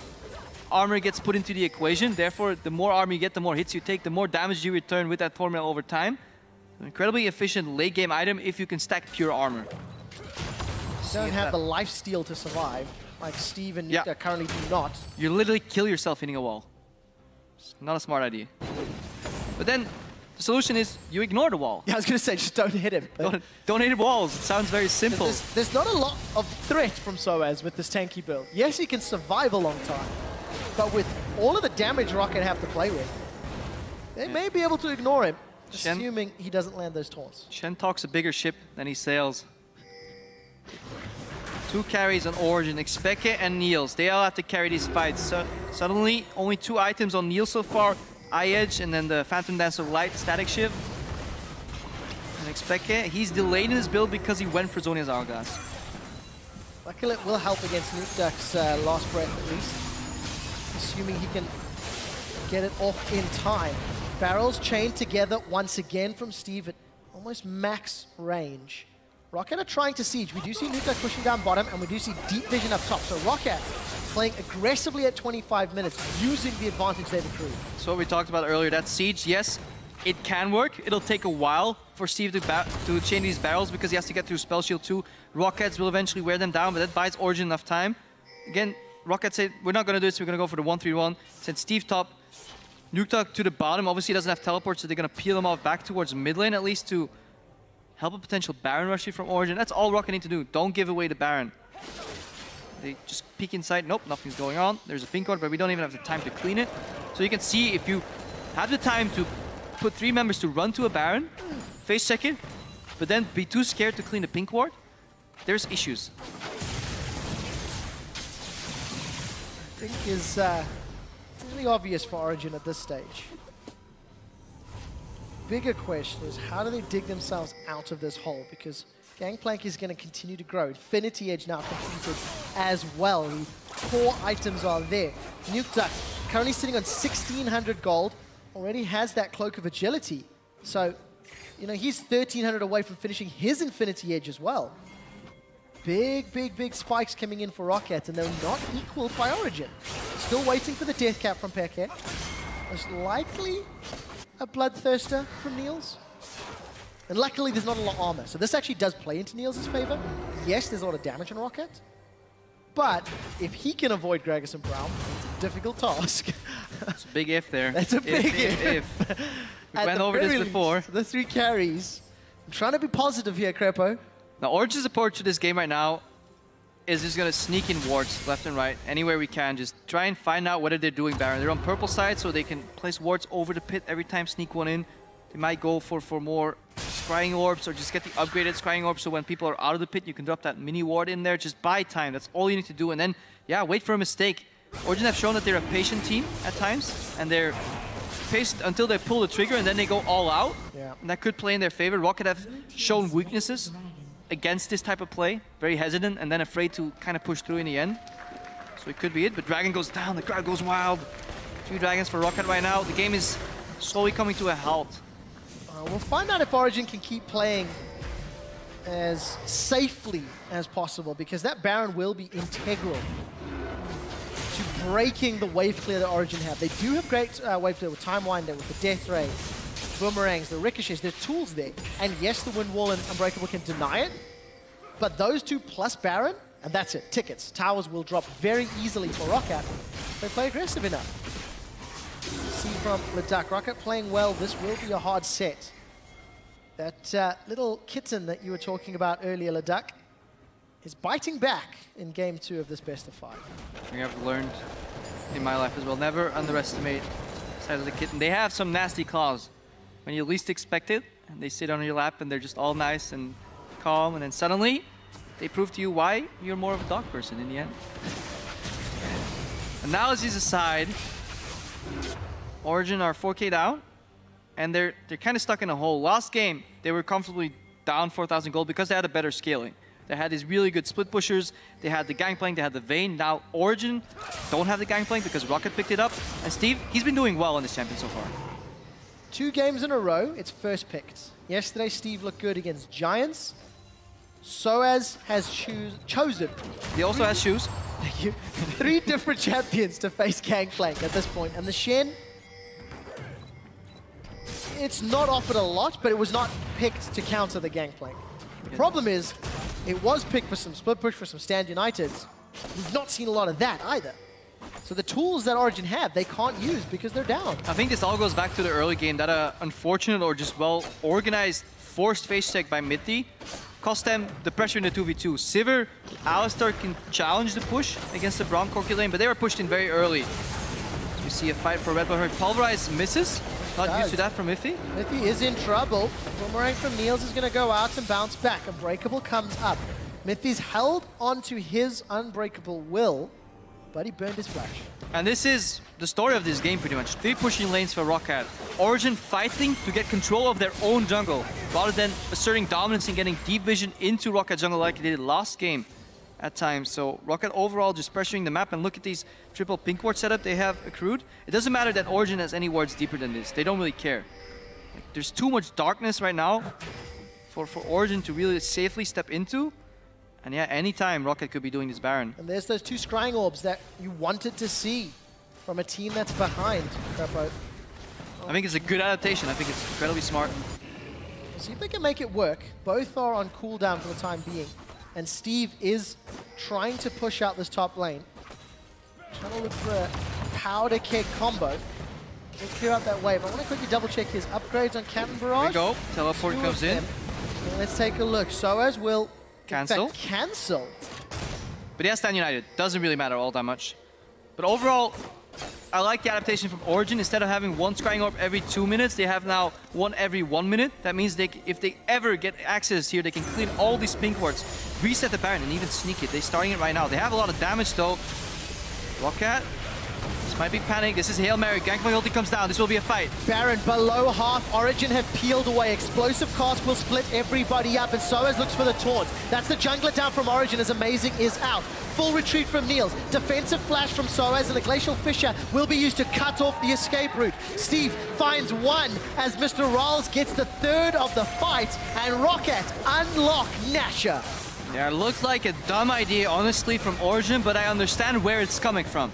armor gets put into the equation. Therefore, the more armor you get, the more hits you take, the more damage you return with that Thornmail over time. An incredibly efficient late game item if you can stack pure armor. Don't have the lifesteal to survive, like Steve and Nukta currently do not. You literally kill yourself hitting a wall. It's not a smart idea. But then the solution is you ignore the wall. Yeah, I was going to say, just don't hit him. Don't hit walls. It sounds very simple. There's not a lot of threat from Soaz with this tanky build. Yes, he can survive a long time, but with all of the damage Roccat have to play with, they may be able to ignore him, assuming he doesn't land those taunts. Shen talks a bigger ship than he sails. 2 carries on Origen, Expeke and Niels. They all have to carry these fights. So suddenly, only 2 items on Niels so far. Eye Edge and then the Phantom Dancer Light Static Shift. And Expeke, he's delayed in his build because he went for Zhonya's Hourglass. Luckily, it will help against Nukdak's last breath at least. Assuming he can get it off in time. Barrels chained together once again from Steve at almost max range. Roccat are trying to siege. We do see Nukdak pushing down bottom, and we do see deep vision up top. So Roccat playing aggressively at 25 minutes, using the advantage they've accrued. So what we talked about earlier, that siege, yes, it can work. It'll take a while for Steve to chain these barrels because he has to get through Spell Shield 2. Rockets will eventually wear them down, but that buys Origen enough time. Again, Roccat said, we're not going to do this, we're going to go for the 1-3-1. Send Steve top, Nukdak to the bottom. Obviously, he doesn't have teleport, so they're going to peel him off back towards mid lane at least to help a potential Baron rush from Origen. That's all Roccat need to do. Don't give away the Baron. They just peek inside. Nope, nothing's going on. There's a pink ward, but we don't even have the time to clean it. So you can see if you have the time to put 3 members to run to a Baron, face check it, but then be too scared to clean the pink ward, there's issues. I think is really obvious for Origen at this stage. Bigger question is, how do they dig themselves out of this hole? Because Gangplank is going to continue to grow. Infinity Edge now completed as well. The core items are there. Nukta currently sitting on 1,600 gold. Already has that Cloak of Agility. So, you know, he's 1,300 away from finishing his Infinity Edge as well. Big, big, big spikes coming in for Roccat, and they're not equaled by Origen. Still waiting for the Death Cap from Peke. Most likely a Bloodthirster from Niels. And luckily there's not a lot of armor, so this actually does play into Niels' favor. Yes, there's a lot of damage on Roccat, but if he can avoid Gragas and Brown, it's a difficult task. It's a big if there. That's a big if. We went over this before. The 3 carries. I'm trying to be positive here, Crepo. Now, Origen's approach to this game right now is just going to sneak in wards left and right, anywhere we can. Just try and find out whether they're doing Baron. They're on purple side, so they can place wards over the pit every time, sneak one in. They might go for more scrying orbs or just get the upgraded scrying orbs so when people are out of the pit, you can drop that mini ward in there. Just buy time. That's all you need to do. And then, yeah, wait for a mistake. Origen have shown that they're a patient team at times, and they're patient until they pull the trigger and then they go all out. Yeah. And that could play in their favor. Roccat have shown weaknesses against this type of play. Very hesitant and then afraid to kind of push through in the end. So it could be it, but Dragon goes down, the crowd goes wild. 2 dragons for Roccat right now. The game is slowly coming to a halt. We'll find out if Origen can keep playing as safely as possible, because that Baron will be integral to breaking the wave clear that Origen have. They do have great wave clear with Time Winder, with the Death Ray, Boomerangs, the Ricochets. There's tools there. And yes, the Wind Wall and Unbreakable can deny it, but those 2 plus Baron, and that's it. Tickets. Towers will drop very easily for Roccat. They play aggressive enough. See from Leduc. Roccat playing well. This will be a hard set. That little kitten that you were talking about earlier, Leduc, is biting back in game 2 of this best of 5. I have learned in my life as well. Never underestimate the size of the kitten. They have some nasty claws when you least expect it, and they sit on your lap and they're just all nice and calm, and then suddenly they prove to you why you're more of a dog person in the end. Analyses aside, Origen are 4K down, and they're kind of stuck in a hole. Last game, they were comfortably down 4,000 gold because they had a better scaling. They had these really good split pushers, they had the Gangplank, they had the Vayne. Now Origen don't have the Gangplank because Roccat picked it up. And Steve, he's been doing well on this champion so far. 2 games in a row, it's first picked. Yesterday, Steve looked good against Giants. Soaz has chosen. He also has shoes. 3 different champions to face Gangplank at this point. And the Shen, it's not offered a lot, but it was not picked to counter the Gangplank. The problem is, it was picked for some split push, for some stand Uniteds. We've not seen a lot of that either. So the tools that Origen have, they can't use because they're down. I think this all goes back to the early game, that unfortunate or just well-organized forced face check by Mithy cost them the pressure in the 2v2. Sivir, Alistar can challenge the push against the Braum Corki lane, but they were pushed in very early. So we see a fight for Red Bull. Pulverize misses. Not used to that from Mithy. Mithy is in trouble. Boomerang from Niels is going to go out and bounce back. Unbreakable comes up. Mithy's held onto his Unbreakable will, but he burned his flash. And this is the story of this game pretty much. 3 pushing lanes for Roccat. Origen fighting to get control of their own jungle, rather than asserting dominance and getting deep vision into Roccat jungle like they did last game at times. So Roccat overall just pressuring the map, and look at these triple pink ward setup they have accrued. It doesn't matter that Origen has any wards deeper than this. They don't really care. Like, there's too much darkness right now for Origen to really safely step into. And yeah, anytime Roccat could be doing this Baron. And there's those 2 scrying orbs that you wanted to see from a team that's behind. I think it's a good adaptation. I think it's incredibly smart. See if they can make it work. Both are on cooldown for the time being. And Steve is trying to push out this top lane. Trying to look for a powder keg combo. We'll clear out that wave. I want to quickly double check his upgrades on Cannon Barrage. There we go. Teleport comes in. And let's take a look. Soaz will cancel. Cancel. But he has Stand United. Doesn't really matter all that much. But overall, I like the adaptation from Origen. Instead of having 1 scrying orb every 2 minutes, they have now 1 every 1 minute. That means if they ever get access here, they can clean all these pink wards, reset the Baron, and even sneak it. They're starting it right now. They have a lot of damage though. Roccat, this might be panic. This is Hail Mary. Gangplank ulti comes down. This will be a fight. Baron below half. Origen have peeled away. Explosive cast will split everybody up, and Soaz looks for the taunt. That's the jungler down from Origen as Amazing is out. Full retreat from Niels. Defensive flash from Soaz, and the Glacial Fissure will be used to cut off the escape route. Steve finds 1 as Mr. Rawls gets the 3rd of the fight, and Roccat unlock Nasher. Yeah, it looked like a dumb idea, honestly, from Origen, but I understand where it's coming from.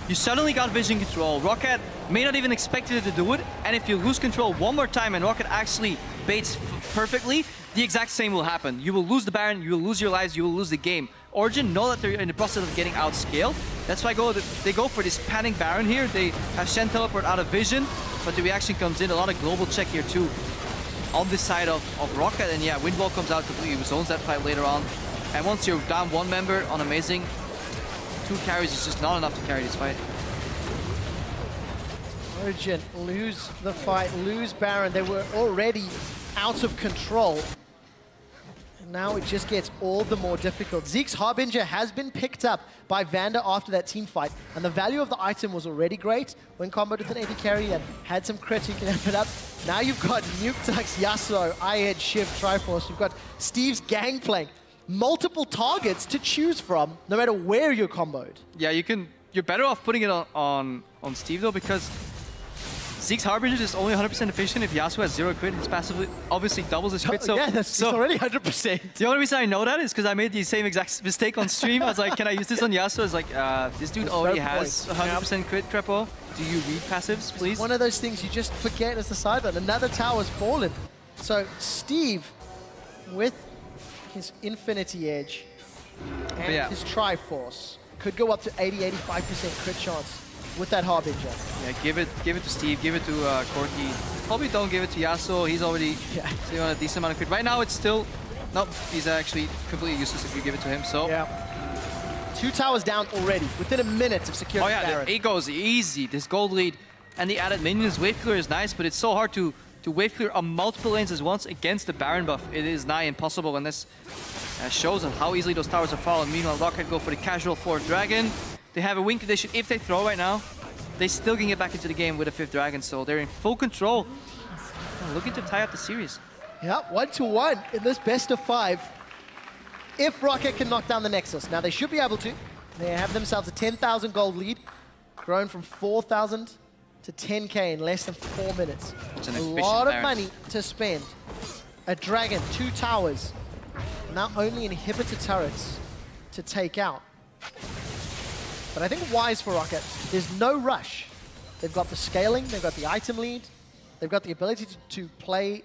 You suddenly got vision control. Roccat may not even expect it to do it, and if you lose control one more time and Roccat actually baits perfectly, the exact same will happen. You will lose the Baron, you will lose your lives, you will lose the game. Origen know that they're in the process of getting outscaled. That's why they go for this panic Baron here. They have Shen teleport out of vision, but the reaction comes in. A lot of global check here too on this side of Roccat, and yeah, Windwall comes out completely, zones that fight later on. And once you're down 1 member on Amazing, 2 carries is just not enough to carry this fight. Origen lose the fight, lose Baron. They were already out of control. And now it just gets all the more difficult. Zeke's Harbinger has been picked up by Vander after that team fight, and the value of the item was already great when comboed with an AD carry and had some crits, you can amp it up. Now you've got Nuketux, Yasuo, I-Edge, Shiv, Triforce. You've got Steve's Gangplank. Multiple targets to choose from, no matter where you're comboed. Yeah, you're better off putting it on Steve though, because Zeke's Harbinger is only 100% efficient if Yasuo has 0 crit. His passive obviously doubles his crit. So yeah, it's already 100%. The only reason I know that is because I made the same exact mistake on stream. I was like, can I use this on Yasuo? It's like, this dude already has 100% crit, Crepo. Do you read passives, please? One of those things you just forget as the sideline. Another tower's fallen. So Steve, with his Infinity Edge and his Triforce, could go up to 80-85% crit chance with that Harbinger. Yeah, give it to Steve, give it to Corky. Probably don't give it to Yasuo. He's already sitting on a decent amount of crit. Right now it's still, nope, he's actually completely useless if you give it to him. So yeah, 2 towers down already within a minute of securing the Baron. It goes easy. This gold lead and the added minions wave clear is nice, but it's so hard to wave clear on multiple lanes at once against the Baron buff. It is nigh impossible, and this shows how easily those towers are falling. Meanwhile, Roccat go for the casual 4th dragon. They have a win condition. If they throw right now, they still can get back into the game with a 5th dragon, so they're in full control. Looking to tie up the series. Yeah, 1-1 in this best of 5. If Roccat can knock down the Nexus. Now, they should be able to. They have themselves a 10,000 gold lead, grown from 4,000 to 10k in less than 4 minutes. A lot of money to spend. A dragon, 2 towers, not only inhibitor turrets to take out. But I think wise for Roccat, there's no rush. They've got the scaling, they've got the item lead, they've got the ability to play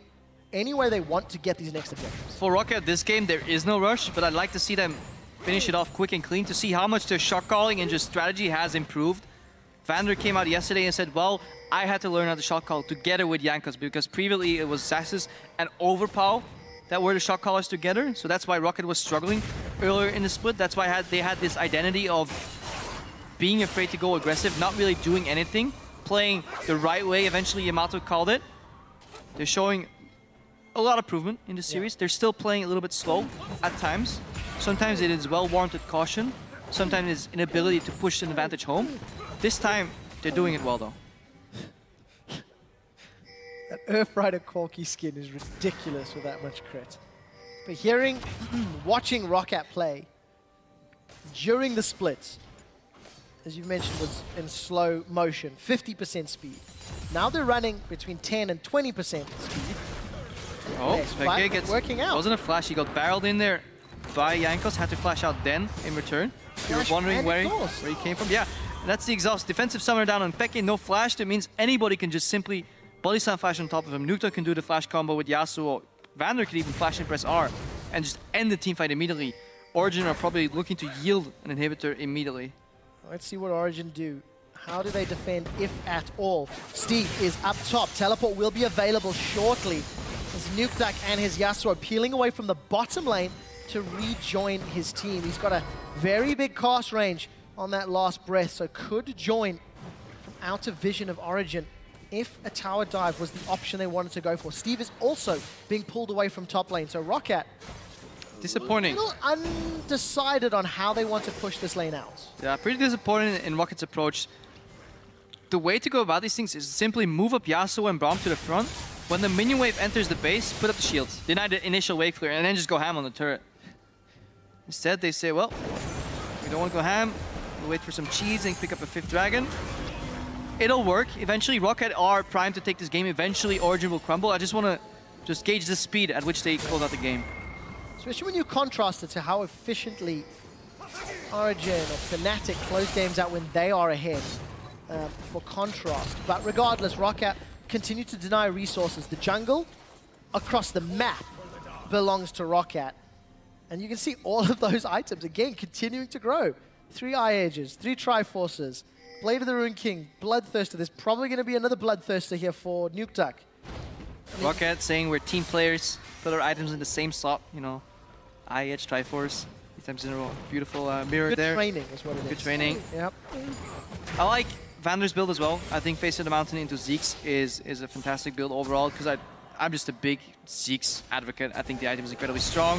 any way they want to get these next objectives. For Roccat, this game, there is no rush, but I'd like to see them finish it off quick and clean to see how much their shot calling and just strategy has improved. Vander came out yesterday and said, well, I had to learn how to shot call together with Jankos, because previously it was Xaxis and Overpow that were the shot callers together. So that's why Roccat was struggling earlier in the split. That's why they had this identity of being afraid to go aggressive, not really doing anything, playing the right way. Eventually Yamato called it. They're showing a lot of improvement in the series. They're still playing a little bit slow at times. Sometimes it is well-warranted caution. Sometimes it's inability to push an advantage home. This time, they're doing it well, though. That Earthrider Corky skin is ridiculous with that much crit. But hearing, watching Roccat play during the splits, as you mentioned, was in slow motion, 50% speed. Now they're running between 10 and 20% speed. Oh, Spectre gets working out. Wasn't a flash. He got barreled in there by Jankos. Had to flash out then in return. You were wondering where he came from. Yeah, that's the exhaust. Defensive summoner down on Peke. No flash. That means anybody can just simply body slam flash on top of him. Nukta can do the flash combo with Yasuo. Vander could even flash and press R and just end the teamfight immediately. Origen are probably looking to yield an inhibitor immediately. Let's see what Origen do. How do they defend, if at all? Steve is up top. Teleport will be available shortly. As Nuktak and his Yasuo peeling away from the bottom lane to rejoin his team. He's got a very big cast range on that last breath, so could join from out of vision of Origen if a tower dive was the option they wanted to go for. Steve is also being pulled away from top lane, so Roccat disappointing. A little undecided on how they want to push this lane out. Yeah, pretty disappointing in Rocket's approach. The way to go about these things is simply move up Yasuo and Braum to the front. When the minion wave enters the base, put up the shields, deny the initial wave clear, and then just go ham on the turret. Instead, they say, well, we don't want to go ham. We'll wait for some cheese and pick up a 5th dragon. It'll work. Eventually, Roccat are primed to take this game. Eventually, Origen will crumble. I just want to just gauge the speed at which they close out the game. Especially when you contrast it to how efficiently Origen or Fnatic close games out when they are ahead, for contrast. But regardless, Roccat continue to deny resources. The jungle across the map belongs to Roccat. And you can see all of those items, again, continuing to grow. 3 Eye Edges, 3 Triforces, Blade of the Ruined King, Bloodthirster. There's probably going to be another Bloodthirster here for Nuktak. Roccat saying we're team players, put our items in the same slot, you know. Eye Edge, Triforce, 3 times in a row. Beautiful mirror there. Good training is what it is. Good training. Yep. I like Vander's build as well. I think Face of the Mountain into Zeke's is a fantastic build overall, because I'm just a big Zeke's advocate. I think the item is incredibly strong.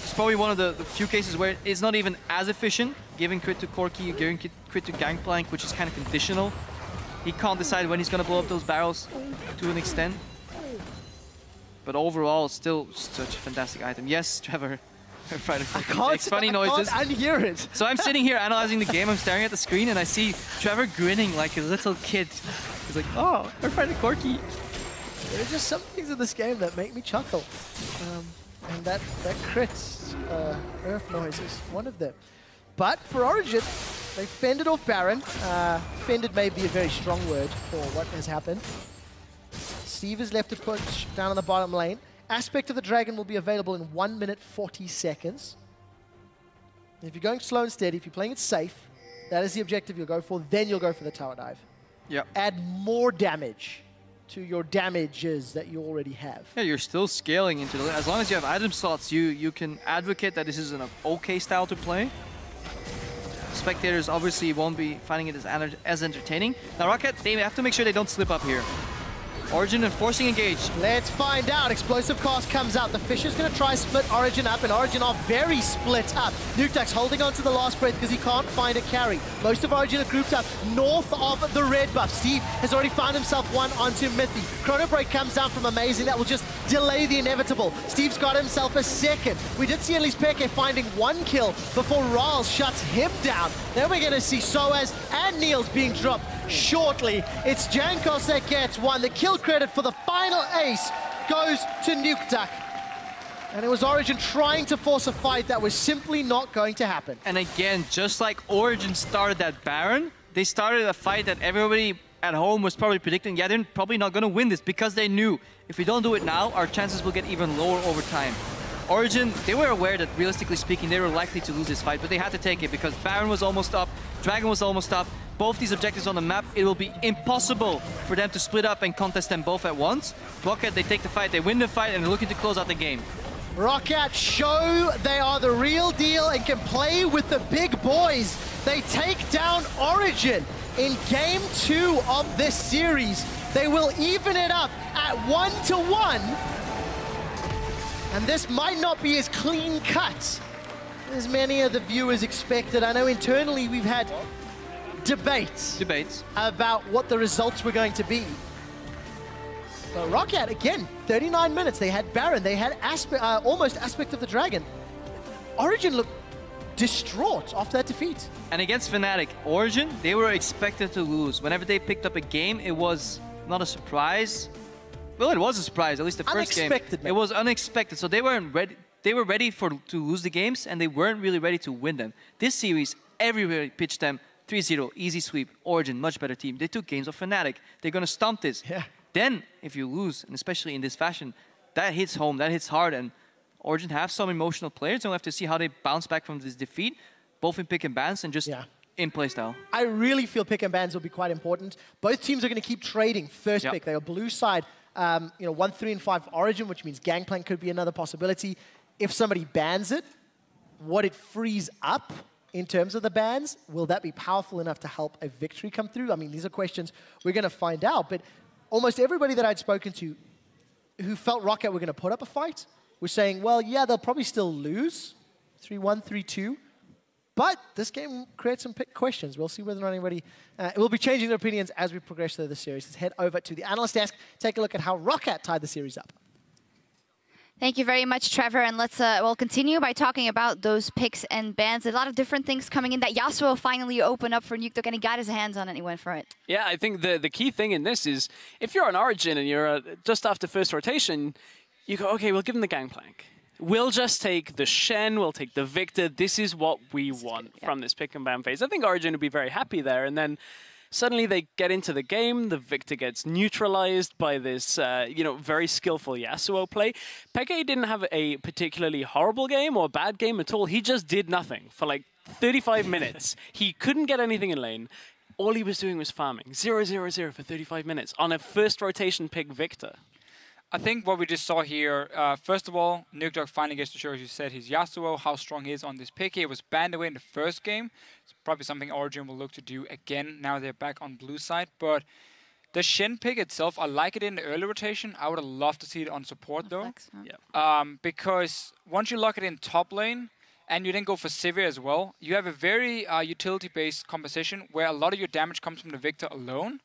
It's probably one of the few cases where it's not even as efficient, giving crit to Corki, giving crit to Gangplank, which is kind of conditional. He can't decide when he's going to blow up those barrels to an extent. But overall, still such a fantastic item. Yes, Trevor. Makes funny noises. I can't unhear it. So I'm sitting here analyzing the game. I'm staring at the screen and I see Trevor grinning like a little kid. He's like, oh, we're fighting Corki. There are just some things in this game that make me chuckle. And that crit earth noise is one of them. But for Origen, they fended off Baron. Fended may be a very strong word for what has happened. Steve is left to push down on the bottom lane. Aspect of the Dragon will be available in 1 minute 40 seconds. If you're going slow and steady, if you're playing it safe, that is the objective you'll go for, then you'll go for the tower dive. Yep. Add more damage to your damages that you already have. Yeah, you're still scaling into the... As long as you have item slots, you can advocate that this is an okay style to play. Spectators obviously won't be finding it as entertaining. Now Roccat, they have to make sure they don't slip up here. Origen enforcing engage. Let's find out. Explosive cast comes out. The Fisher's going to try split Origen up, and Origen are very split up. Nukeduck's holding on to the last breath because he can't find a carry. Most of Origen are grouped up north of the red buff. Steve has already found himself one onto Mithy. Chrono Break comes down from Amazing. That will just delay the inevitable. Steve's got himself a second. We did see at least Peke finding one kill before Raal shuts him down. Then we're going to see Soaz and Niels being dropped shortly. It's Jankos that gets one. The kill credit for the final ace goes to Nukeduck. And it was Origen trying to force a fight that was simply not going to happen. And again, just like Origen started that Baron, they started a fight that everybody at home was probably predicting, yeah, they're probably not going to win this because they knew if we don't do it now, our chances will get even lower over time. Origen, they were aware that realistically speaking, they were likely to lose this fight, but they had to take it because Baron was almost up, Dragon was almost up. Both these objectives on the map, it will be impossible for them to split up and contest them both at once. Roccat, they take the fight, they win the fight, and they're looking to close out the game. Roccat show they are the real deal and can play with the big boys. They take down Origen in Game 2 of this series. They will even it up at 1-1. And this might not be as clean cut as many of the viewers expected. I know internally we've had debates about what the results were going to be. So Roccat, again, 39 minutes. They had Baron, they had almost Aspect of the Dragon. Origen looked distraught after that defeat. And against Fnatic, Origen, they were expected to lose. Whenever they picked up a game, it was not a surprise. Well, it was a surprise, at least the first game. Unexpected. It was unexpected, so they weren't ready. They were ready to lose the games, and they weren't really ready to win them. This series, everybody pitched them 3-0, easy sweep, Origen, much better team. They took games of Fnatic. They're going to stomp this. Yeah. Then, if you lose, and especially in this fashion, that hits home, that hits hard, and Origen have some emotional players, and we'll have to see how they bounce back from this defeat, both in pick and bans and just in playstyle. I really feel pick and bans will be quite important. Both teams are going to keep trading first pick. They are blue side, 1, 3, and 5 Origen, which means Gangplank could be another possibility. If somebody bans it, what it frees up in terms of the bans, will that be powerful enough to help a victory come through? I mean, these are questions we're going to find out, but almost everybody that I'd spoken to who felt Roccat were going to put up a fight was saying, well, yeah, they'll probably still lose, 3-1, 3-2, but this game creates some questions. We'll see whether or not anybody will be changing their opinions as we progress through the series. Let's head over to the analyst desk, take a look at how Roccat tied the series up. Thank you very much, Trevor. And let's we'll continue by talking about those picks and bans. A lot of different things coming in. That Yasuo finally opened up for Nukeduck, and he got his hands on it and he went for it. Yeah, I think the key thing in this is if you're on Origen and you're just after first rotation, you go, okay, we'll give him the Gangplank. We'll just take the Shen, we'll take the Victor. This is what we want from this pick and ban phase. I think Origen would be very happy there. And then suddenly they get into the game, the Victor gets neutralized by this, very skillful Yasuo play. Peke didn't have a particularly horrible game or bad game at all. He just did nothing for like 35 minutes. He couldn't get anything in lane. All he was doing was farming. 0-0-0 for 35 minutes on a first rotation pick Victor. I think what we just saw here, first of all, Nukeduck finally gets to show, as you said, his Yasuo, how strong he is on this pick. It was banned away in the first game. It's probably something Origen will look to do again now they're back on blue side. But The Shen pick itself, I like it in the early rotation. I would have loved to see it on support though. Flex, huh? Yeah. Because once you lock it in top lane, and you then go for Sivir as well, you have a very utility-based composition where a lot of your damage comes from the Victor alone.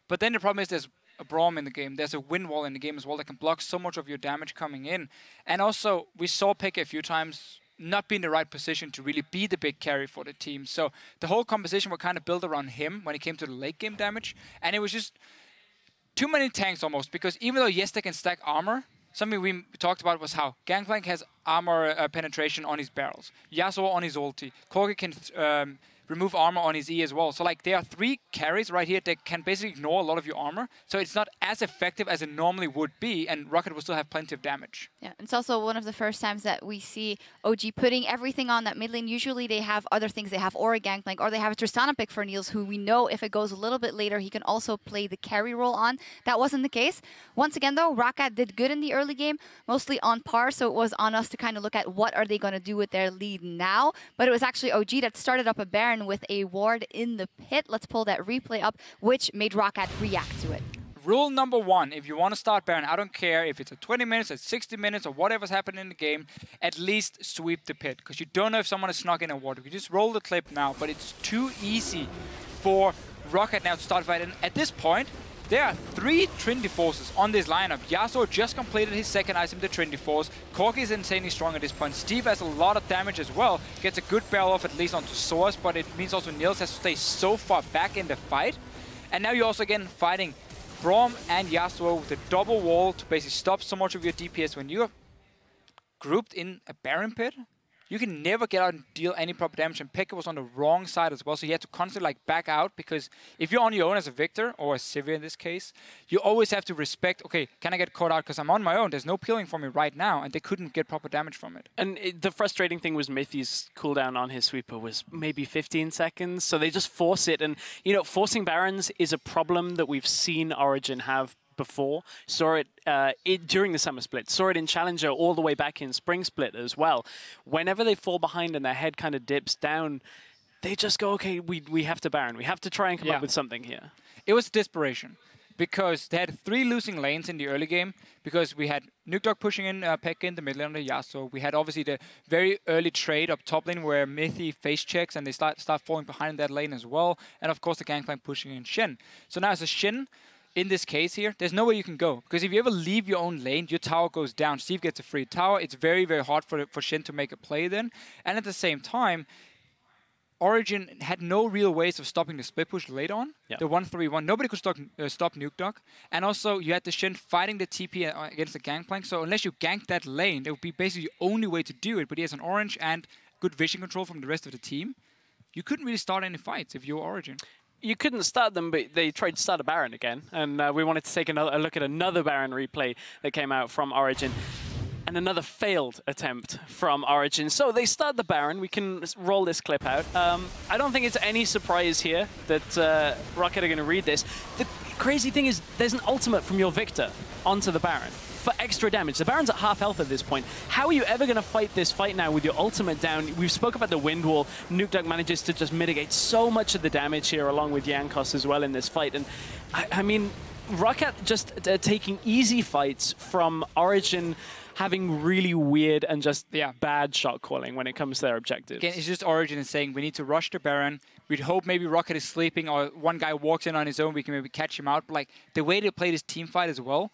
But then the problem is there's a Braum in the game. There's a wind wall in the game as well that can block so much of your damage coming in. And also, we saw Pekka a few times not be in the right position to really be the big carry for the team. So the whole composition was kind of built around him when it came to the late game damage. And it was just too many tanks almost, because even though yes, they can stack armor, something we talked about was how Gangplank has armor penetration on his barrels. Yasuo on his ulti. Corki can remove armor on his E as well. So like there are 3 carries right here that can basically ignore a lot of your armor. So it's not as effective as it normally would be, and Roccat will still have plenty of damage. Yeah, it's also one of the first times that we see OG putting everything on that mid lane. Usually they have other things. They have Aura Gangplank, or they have a Tristana pick for Niels, who we know if it goes a little bit later, he can also play the carry role on. That wasn't the case. Once again, though, Roccat did good in the early game, mostly on par, so it was on us to kind of look at what are they going to do with their lead now. But it was actually OG that started up a Baron with a ward in the pit. Let's pull that replay up, which made Roccat react to it. Rule number 1, if you want to start Baron, I don't care if it's at 20 minutes, at 60 minutes, or whatever's happening in the game, at least sweep the pit. Because you don't know if someone has snuck in a ward. You just roll the clip now, but it's too easy for Roccat now to start fight. And at this point, there are 3 Trinity Forces on this lineup. Yasuo just completed his second item, the Trinity Force. Corki is insanely strong at this point. Steve has a lot of damage as well. Gets a good barrel off at least onto Source, but it means also Niels has to stay so far back in the fight. And now you're also again fighting Braum and Yasuo with a double wall to basically stop so much of your DPS. When you're grouped in a Baron pit, you can never get out and deal any proper damage, and Pekka was on the wrong side as well, so he had to constantly like back out, because if you're on your own as a Victor, or a Sivir in this case, you always have to respect, okay, can I get caught out because I'm on my own, there's no peeling for me right now, and they couldn't get proper damage from it. And the frustrating thing was Mithy's cooldown on his sweeper was maybe 15 seconds, so they just force it, and you know, forcing Barons is a problem that we've seen Origen have before. Saw it during the summer split, saw it in Challenger all the way back in Spring Split as well. Whenever they fall behind and their head kind of dips down, they just go, okay, we have to Baron. We have to try and come up with something here. It was desperation, because they had 3 losing lanes in the early game, because we had Nukdog pushing in Pekka in the middle lane on the Yasuo. We had obviously the very early trade up top lane where Mithy face checks and they start falling behind that lane as well. And of course the Gangplank pushing in Shen. So now as a Shen, in this case here, there's nowhere you can go. Because if you ever leave your own lane, your tower goes down. Steve gets a free tower. It's very, very hard for Shen to make a play then. And at the same time, Origen had no real ways of stopping the split push late on. Yep. The 1-3-1. Nobody could stop Nukdog. And also, you had the Shen fighting the TP against the Gangplank. So unless you gank that lane, it would be basically the only way to do it. But he has an orange and good vision control from the rest of the team. You couldn't really start any fights if you were Origen. You couldn't start them, but they tried to start a Baron again. And we wanted to take a look at another Baron replay that came out from Origen. And another failed attempt from Origen. So they start the Baron. We can roll this clip out. I don't think it's any surprise here that Roccat are going to read this. The crazy thing is there's an ultimate from your Victor onto the Baron for extra damage. The Baron's at half health at this point. How are you ever going to fight this fight now with your ultimate down? We've spoke about the wind wall. Nukdog manages to just mitigate so much of the damage here along with Jankos as well in this fight. And I mean, Roccat just taking easy fights from Origen having really weird and just bad shot calling when it comes to their objectives. Again, it's just Origen is saying we need to rush the Baron. We'd hope maybe Roccat is sleeping or one guy walks in on his own, we can maybe catch him out. But like the way they play this team fight as well,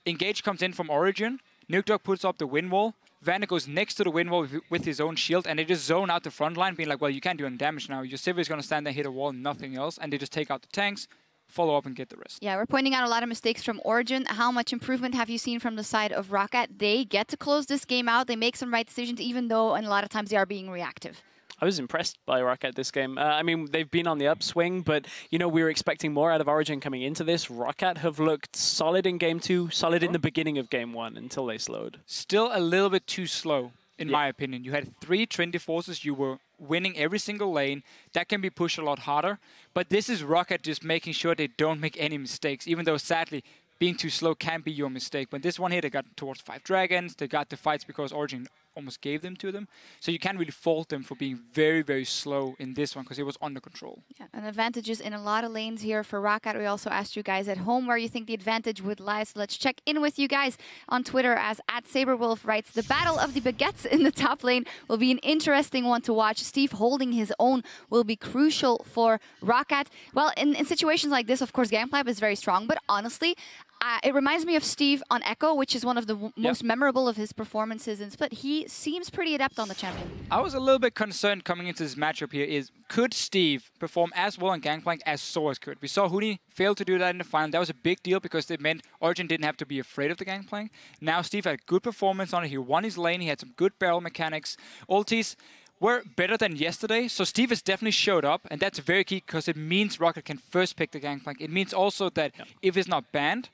Engage comes in from Origen, Nukdog puts up the wind wall, Vander goes next to the wind wall with his own shield, and they just zone out the front line, being like, well, you can't do any damage now. Your Sivir is going to stand there, hit a wall, and nothing else, and they just take out the tanks, follow up and get the rest. Yeah, we're pointing out a lot of mistakes from Origen. How much improvement have you seen from the side of Roccat? They get to close this game out. They make some right decisions, even though and a lot of times they are being reactive. I was impressed by Roccat this game. I mean, they've been on the upswing, but, you know, we were expecting more out of Origen coming into this. Roccat have looked solid in Game 2, solid in the beginning of Game 1 until they slowed. Still a little bit too slow, in my opinion. You had 3 Trinity Forces. You were winning every single lane. That can be pushed a lot harder. But this is Roccat just making sure they don't make any mistakes, even though, sadly, being too slow can be your mistake. But this one here, they got towards 5 dragons. They got the fights because Origen almost gave them to them. So you can't really fault them for being very, very slow in this one because it was under control. Yeah, and advantages in a lot of lanes here for Roccat. We also asked you guys at home where you think the advantage would lie. So let's check in with you guys on Twitter as @SaberWolf writes, the battle of the baguettes in the top lane will be an interesting one to watch. Steve holding his own will be crucial for Roccat. Well, in situations like this, of course, Gangplank is very strong, but honestly, it reminds me of Steve on Echo, which is one of the most memorable of his performances in Split. He seems pretty adept on the champion. I was a little bit concerned coming into this matchup here is, could Steve perform as well on Gangplank as Soaz could? We saw Huni fail to do that in the final. That was a big deal because it meant Origen didn't have to be afraid of the Gangplank. Now Steve had a good performance on it. He won his lane. He had some good barrel mechanics. Ultis were better than yesterday, so Steve has definitely showed up, and that's very key because it means Roccat can first pick the Gangplank. It means also that if it's not banned,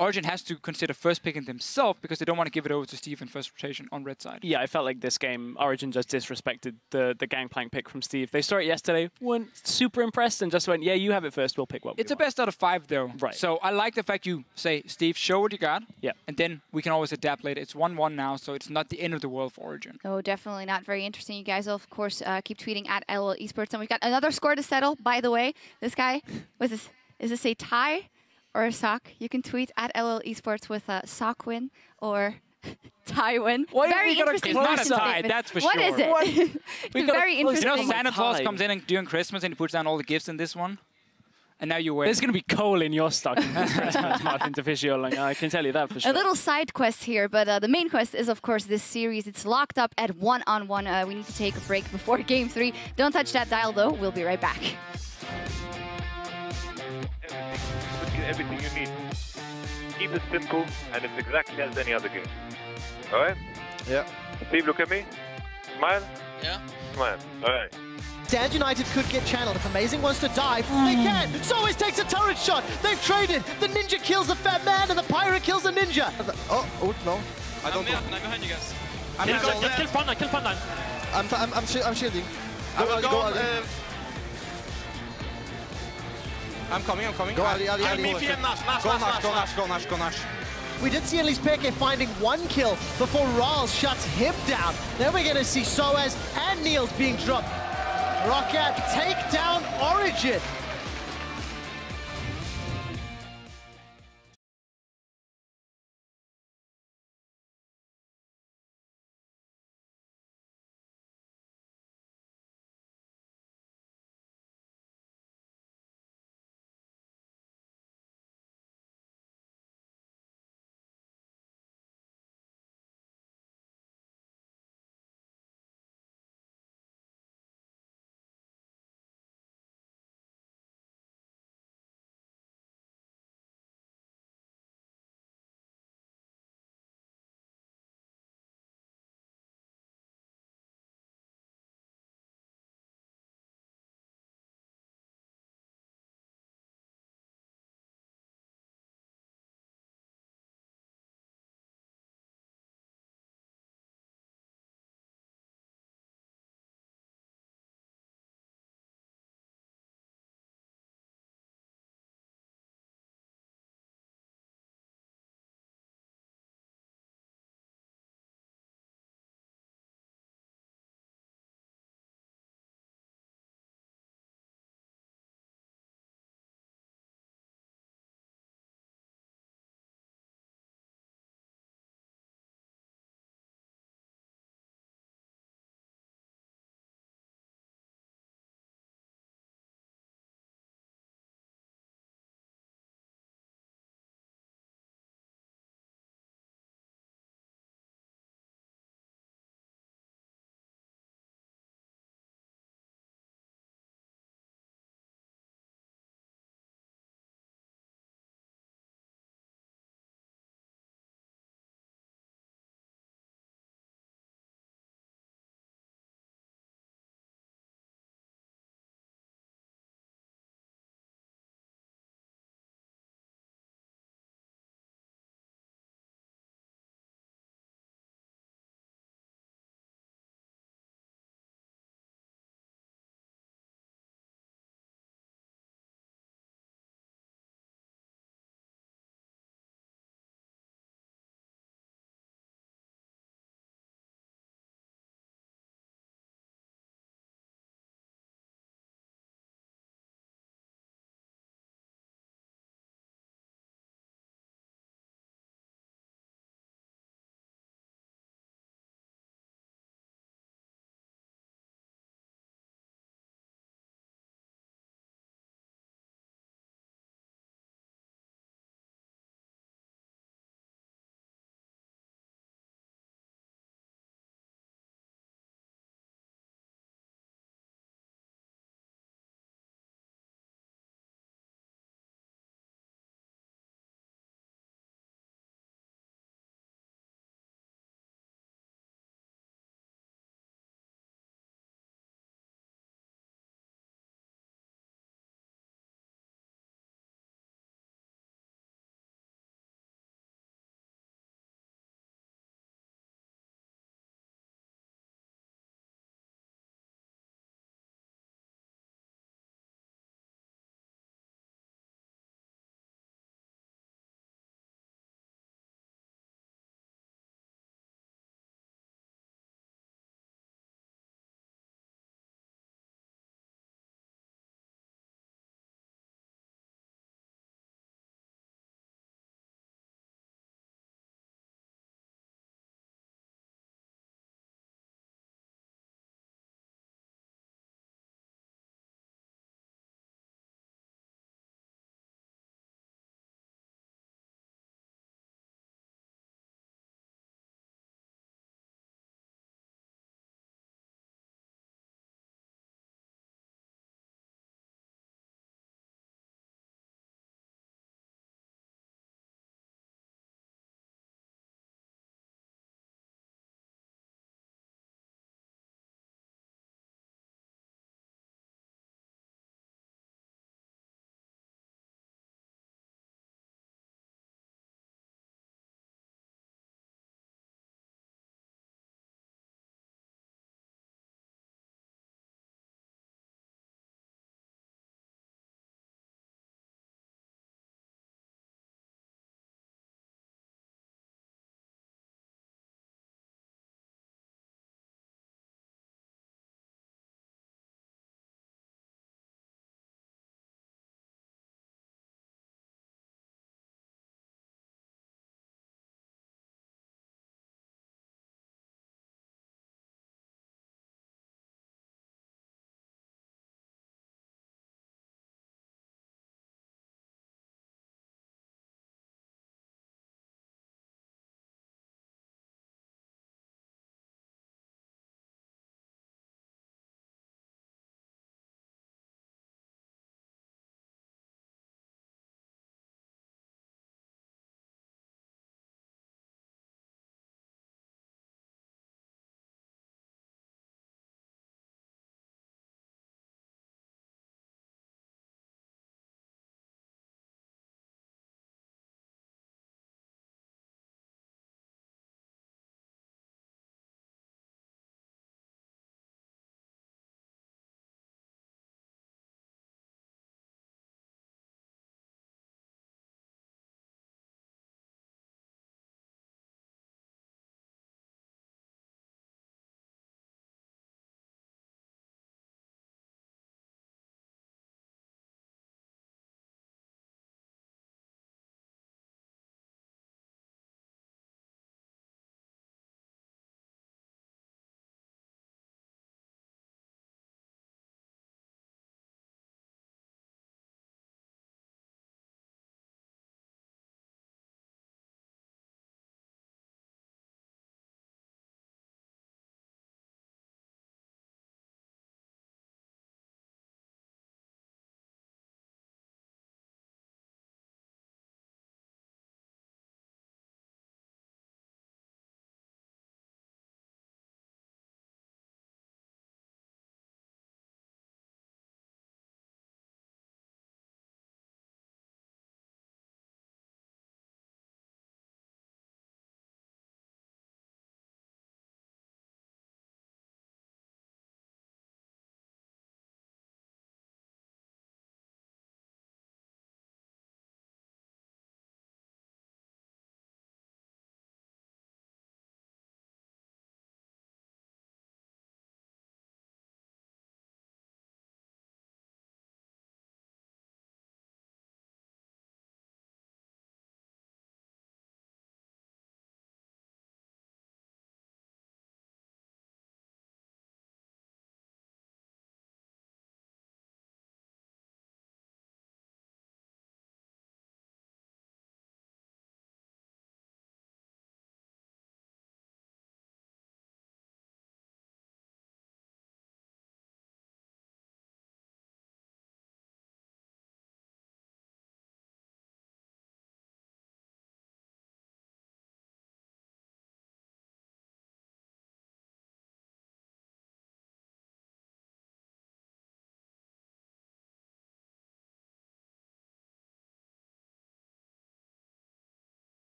Origen has to consider first picking themselves because they don't want to give it over to Steve in first rotation on red side. Yeah, I felt like this game, Origen just disrespected the Gangplank pick from Steve. They saw it yesterday, weren't super impressed, and just went, yeah, you have it first, we'll pick what we want. It's a best out of 5, though. Right. So I like the fact you say, Steve, show what you got, and then we can always adapt later. It's 1-1 now, so it's not the end of the world for Origen. No, definitely not. Very interesting. You guys will, of course, keep tweeting at LL Esports. And we've got another score to settle, by the way. This guy, is this a tie? Or a sock? You can tweet at LL Esports with a sock win or tie win. Very interesting. It's not a tie, that's for sure. What is it? It's very interesting. You know, Santa Claus comes in during Christmas and he puts down all the gifts in this one, and now you win. There's going to be coal in your stocking this Christmas, Martin Official. I can tell you that for sure. A little side quest here, but the main quest is, of course, this series. It's locked up at 1-on-1. We need to take a break before Game 3. Don't touch that dial, though. We'll be right back. Everything you need. Keep it simple, and it's exactly as any other game. Alright? Yeah. Steve, look at me. Smile. Yeah. Smile. Alright. Stand United could get channeled. If Amazing wants to dive, they can. Soaz takes a turret shot. They've traded. The ninja kills the fat man, and the pirate kills the ninja. Oh, no. I don't know. I'm behind you guys. Kill Panda. I'm shielding. I'm coming. Go, Ali. Go Nash. We did see at least Peke finding 1 kill before Rawls shuts him down. Then we're going to see Soaz and Niels being dropped. Roccat take down Origen.